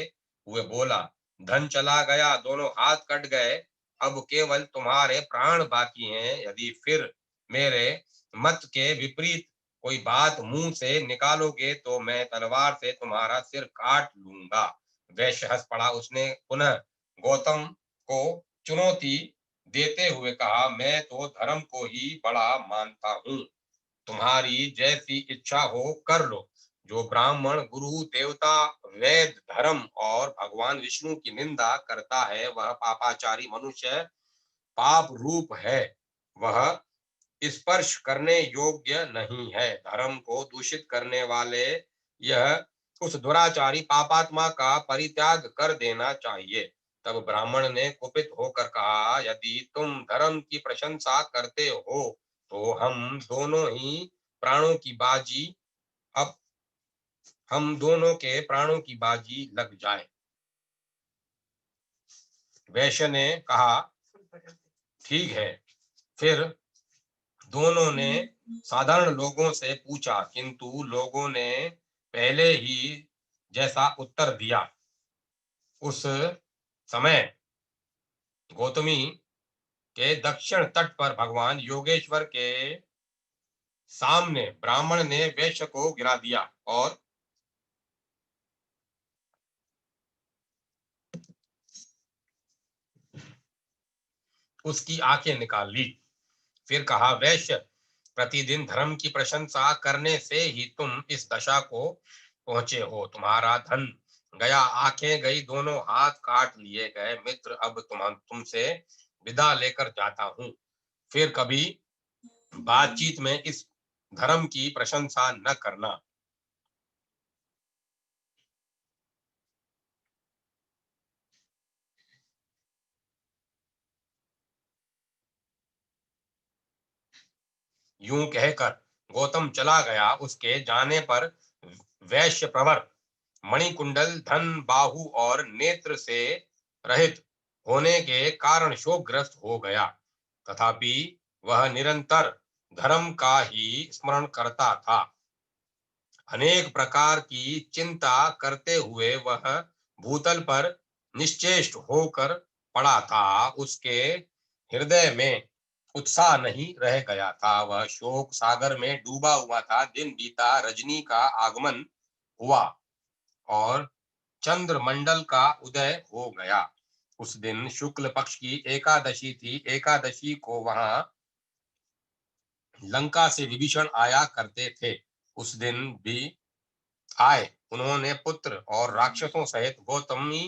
हुए बोला, धन चला गया, दोनों हाथ कट गए, अब केवल तुम्हारे प्राण बाकी हैं। यदि फिर मेरे मत के विपरीत कोई बात मुंह से निकालोगे तो मैं तलवार से तुम्हारा सिर काट लूंगा। वैश्य हंस पड़ा। उसने पुनः गौतम को चुनौती देते हुए कहा, मैं तो धर्म को ही बड़ा मानता हूँ, तुम्हारी जैसी इच्छा हो कर लो। जो ब्राह्मण गुरु देवता वेद धर्म और भगवान विष्णु की निंदा करता है वह पापाचारी मनुष्य पाप रूप है। वह स्पर्श करने योग्य नहीं है। धर्म को दूषित करने वाले यह उस दुराचारी पापात्मा का परित्याग कर देना चाहिए। तब ब्राह्मण ने कुपित होकर कहा, यदि तुम धर्म की प्रशंसा करते हो तो अब हम दोनों के प्राणों की बाजी लग जाए। वैश्य ने कहा, ठीक है। फिर दोनों ने साधारण लोगों से पूछा, किंतु लोगों ने पहले ही जैसा उत्तर दिया। उस समय गौतमी के दक्षिण तट पर भगवान योगेश्वर के सामने ब्राह्मण ने वैश्य को गिरा दिया और उसकी आंखें निकाल ली। फिर कहा, वैश्य, प्रतिदिन धर्म की प्रशंसा करने से ही तुम इस दशा को पहुंचे हो। तुम्हारा धन गया, आंखें गई, दोनों हाथ काट लिए गए। मित्र, अब तुमसे विदा लेकर जाता हूं। फिर कभी बातचीत में इस धर्म की प्रशंसा न करना। यूं कहकर गौतम चला गया। उसके जाने पर वैश्य प्रवर मणिकुंडल धन बाहु और नेत्र से रहित होने के कारण शोकग्रस्त हो गया। तथापि वह निरंतर धर्म का ही स्मरण करता था। अनेक प्रकार की चिंता करते हुए वह भूतल पर निश्चेष्ट होकर पड़ा था। उसके हृदय में उत्साह नहीं रह गया था। वह शोक सागर में डूबा हुआ था। दिन बीता, रजनी का आगमन हुआ और चंद्रमंडल का उदय हो गया। उस दिन शुक्ल पक्ष की एकादशी थी। एकादशी को वहां लंका से विभीषण आया करते थे। उस दिन भी आए। उन्होंने पुत्र और राक्षसों सहित गौतमी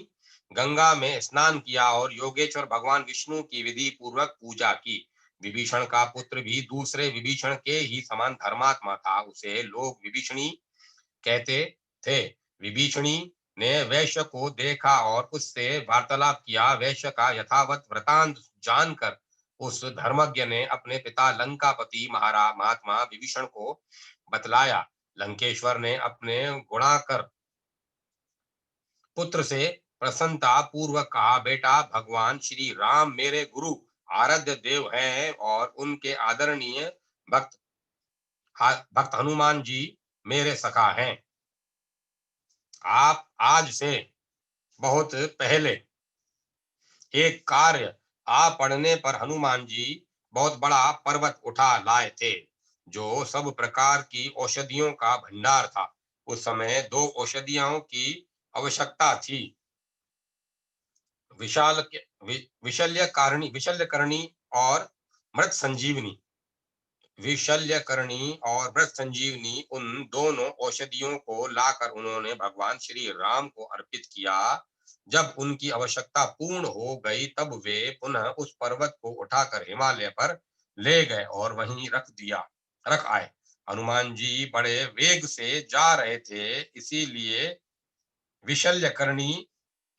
गंगा में स्नान किया और योगेश्वर भगवान विष्णु की विधि पूर्वक पूजा की। विभीषण का पुत्र भी दूसरे विभीषण के ही समान धर्मात्मा था। उसे लोग विभीषणी कहते थे। विभीषणी ने वैश्य को देखा और उससे वार्तालाप किया। वैश्य का यथावत वृतांत जानकर उस धर्मज्ञ ने अपने पिता लंकापति महात्मा विभीषण को बतलाया। लंकेश्वर ने अपने गुणाकर पुत्र से प्रसन्नता पूर्वक कहा, बेटा, भगवान श्री राम मेरे गुरु आराध्य देव हैं और उनके आदरणीय भक्त भक्त हनुमान जी मेरे सखा हैं। आप आज से बहुत पहले एक कार्य आ पड़ने पर हनुमान जी बहुत बड़ा पर्वत उठा लाए थे। जो सब प्रकार की औषधियों का भंडार था। उस समय दो औषधियों की आवश्यकता थी, विशाल विशल्यकरणी और मृत संजीवनी। विशल्यकरणी और मृत संजीवनी, उन दोनों औषधियों को लाकर उन्होंने भगवान श्री राम को अर्पित किया। जब उनकी आवश्यकता पूर्ण हो गई तब वे पुनः उस पर्वत को उठाकर हिमालय पर ले गए और वहीं रख आए। हनुमान जी बड़े वेग से जा रहे थे, इसीलिए विशल्यकरणी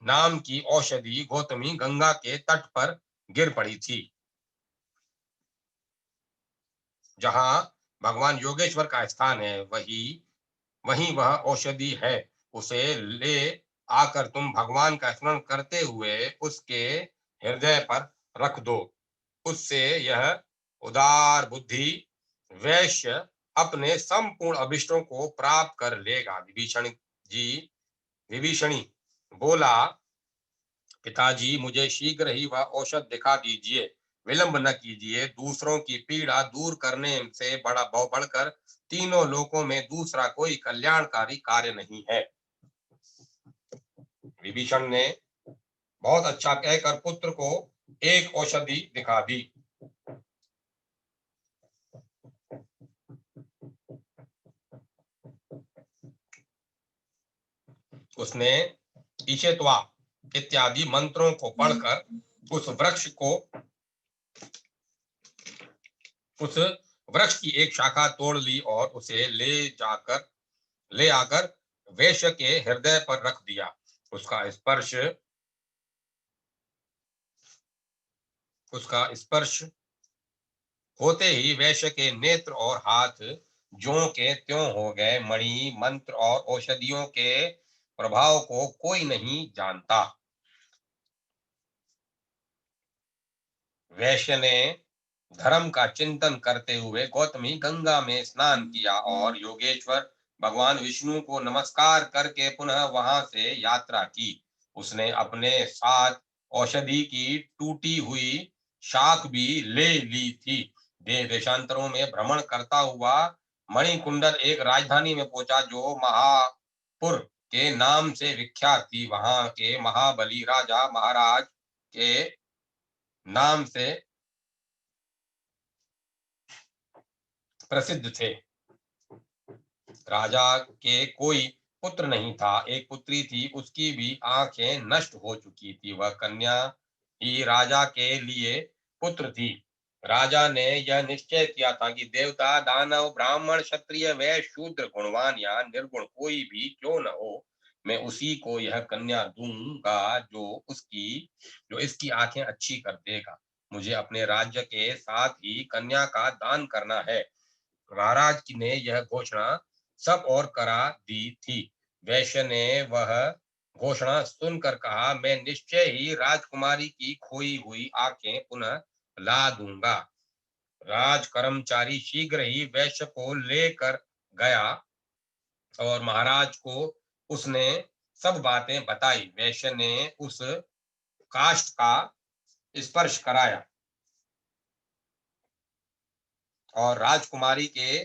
नाम की औषधि गौतमी गंगा के तट पर गिर पड़ी थी। जहां भगवान योगेश्वर का स्थान है, वहीं वह औषधि है। उसे ले आकर तुम भगवान का स्मरण करते हुए उसके हृदय पर रख दो। उससे यह उदार बुद्धि वैश्य अपने संपूर्ण अभिष्टों को प्राप्त कर लेगा। विभीषणी बोला, पिताजी मुझे शीघ्र ही वह औषध दिखा दीजिए, विलंब न कीजिए। दूसरों की पीड़ा दूर करने से बढ़कर तीनों लोकों में दूसरा कोई कल्याणकारी कार्य नहीं है। विभीषण ने बहुत अच्छा कहकर पुत्र को एक औषधि दिखा दी। उसने ईशेत्वा इत्यादि मंत्रों को पढ़कर उस वृक्ष की एक शाखा तोड़ ली और उसे ले आकर वैश्य के हृदय पर रख दिया। उसका स्पर्श होते ही वैश्य के नेत्र और हाथ ज्यों के त्यों हो गए। मणि मंत्र और औषधियों के प्रभाव को कोई नहीं जानता। वैश्य ने धर्म का चिंतन करते हुए गौतमी गंगा में स्नान किया और योगेश्वर भगवान विष्णु को नमस्कार करके पुनः वहां से यात्रा की। उसने अपने साथ औषधि की टूटी हुई शाख भी ले ली थी। देश देशांतरों में भ्रमण करता हुआ मणिकुंडल एक राजधानी में पहुंचा जो महापुर के नाम से विख्यात थी। वहां के महाबली राजा महाराज के नाम से प्रसिद्ध थे। राजा के कोई पुत्र नहीं था, एक पुत्री थी, उसकी भी आंखें नष्ट हो चुकी थी। वह कन्या ही राजा के लिए पुत्र थी। राजा ने यह निश्चय किया था कि देवता दानव ब्राह्मण क्षत्रिय वैश्य शूद्र गुणवान या निर्गुण कोई भी क्यों न हो, मैं उसी को यह कन्या दूंगा जो इसकी आंखें अच्छी कर देगा। मुझे अपने राज्य के साथ ही कन्या का दान करना है। महाराज की ने यह घोषणा सब और करा दी थी। वैश्य ने वह घोषणा सुनकर कहा, मैं निश्चय ही राजकुमारी की खोई हुई आंखें पुनः ला दूंगा। राज कर्मचारी शीघ्र ही वैश्य को लेकर गया और महाराज को उसने सब बातें बताई। वैश्य ने उस काष्ठ का स्पर्श कराया और राजकुमारी के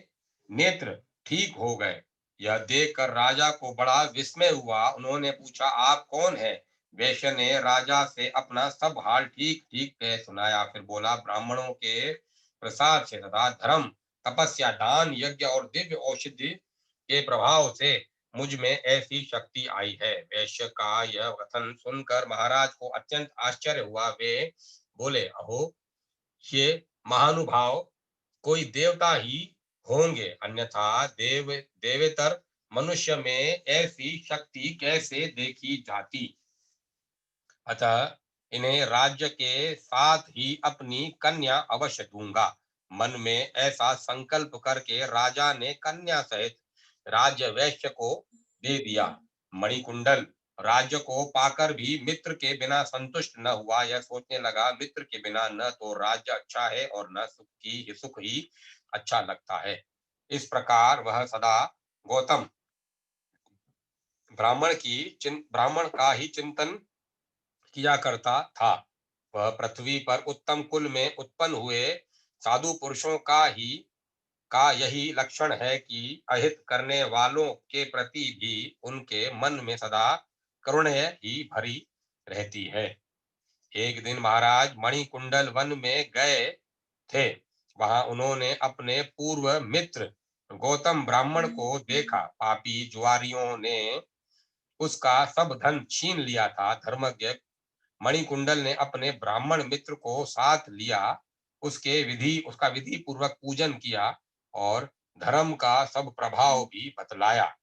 नेत्र ठीक हो गए। यह देखकर राजा को बड़ा विस्मय हुआ। उन्होंने पूछा, आप कौन है? वैश्य ने राजा से अपना सब हाल ठीक ठीक कह सुनाया। फिर बोला, ब्राह्मणों के प्रसाद से तथा धर्म तपस्या दान यज्ञ और दिव्य औषधि के प्रभाव से मुझ में ऐसी शक्ति आई है। वैश्य का यह कथन सुनकर महाराज को अत्यंत आश्चर्य हुआ। वे बोले, अहो, ये महानुभाव कोई देवता ही होंगे, अन्यथा देवेतर मनुष्य में ऐसी शक्ति कैसे देखी जाती। अतः इन्हें राज्य के साथ ही अपनी कन्या अवश्य दूंगा। मन में ऐसा संकल्प करके राजा ने कन्या सहित राज्य वैश्य को दे दिया। मणिकुंडल राज्य को पाकर भी मित्र के बिना संतुष्ट न हुआ। यह सोचने लगा, मित्र के बिना न तो राज्य अच्छा है और न सुख ही अच्छा लगता है। इस प्रकार वह सदा गौतम ब्राह्मण का ही चिंतन किया करता था। वह पृथ्वी पर उत्तम कुल में उत्पन्न हुए साधु पुरुषों का ही का यही लक्षण है कि अहित करने वालों के प्रति भी उनके मन में सदा करुणा ही भरी रहती है। एक दिन महाराज मणिकुंडल वन में गए थे। वहां उन्होंने अपने पूर्व मित्र गौतम ब्राह्मण को देखा। पापी जुआरियों ने उसका सब धन छीन लिया था। धर्मज्ञ मणिकुंडल ने अपने ब्राह्मण मित्र को साथ लिया, उसका विधि पूर्वक पूजन किया और धर्म का सब प्रभाव भी बतलाया।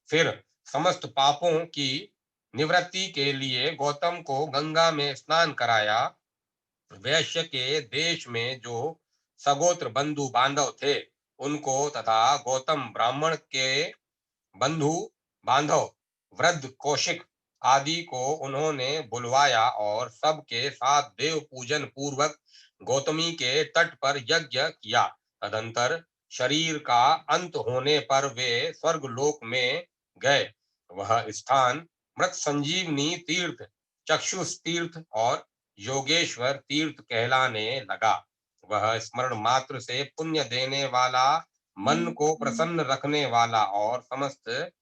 फिर समस्त पापों की निवृत्ति के लिए गौतम को गंगा में स्नान कराया। वैश्य के देश में जो सगोत्र बंधु बांधव थे, उनको तथा गौतम ब्राह्मण के बंधु बांधव वृद्ध कौशिक आदि को उन्होंने बुलवाया और सबके साथ देव पूजन पूर्वक गौतमी के तट पर यज्ञ किया। तदंतर शरीर का अंत होने पर वे स्वर्ग लोक में गए। वह स्थान मृत संजीवनी तीर्थ, चक्षुष तीर्थ और योगेश्वर तीर्थ कहलाने लगा। वह स्मरण मात्र से पुण्य देने वाला, मन को प्रसन्न रखने वाला और समस्त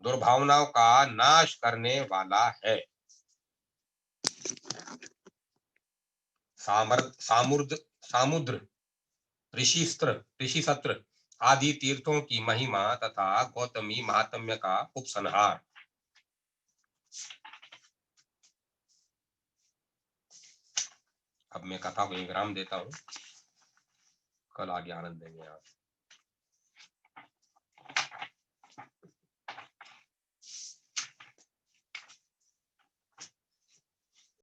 दुर्भावनाओं का नाश करने वाला है। सामुद्र, ऋषि सत्र आदि तीर्थों की महिमा तथा गौतमी महात्म्य का उपसंहार। अब मैं कथा को विराम देता हूँ। कल आगे आनंद देंगे आप।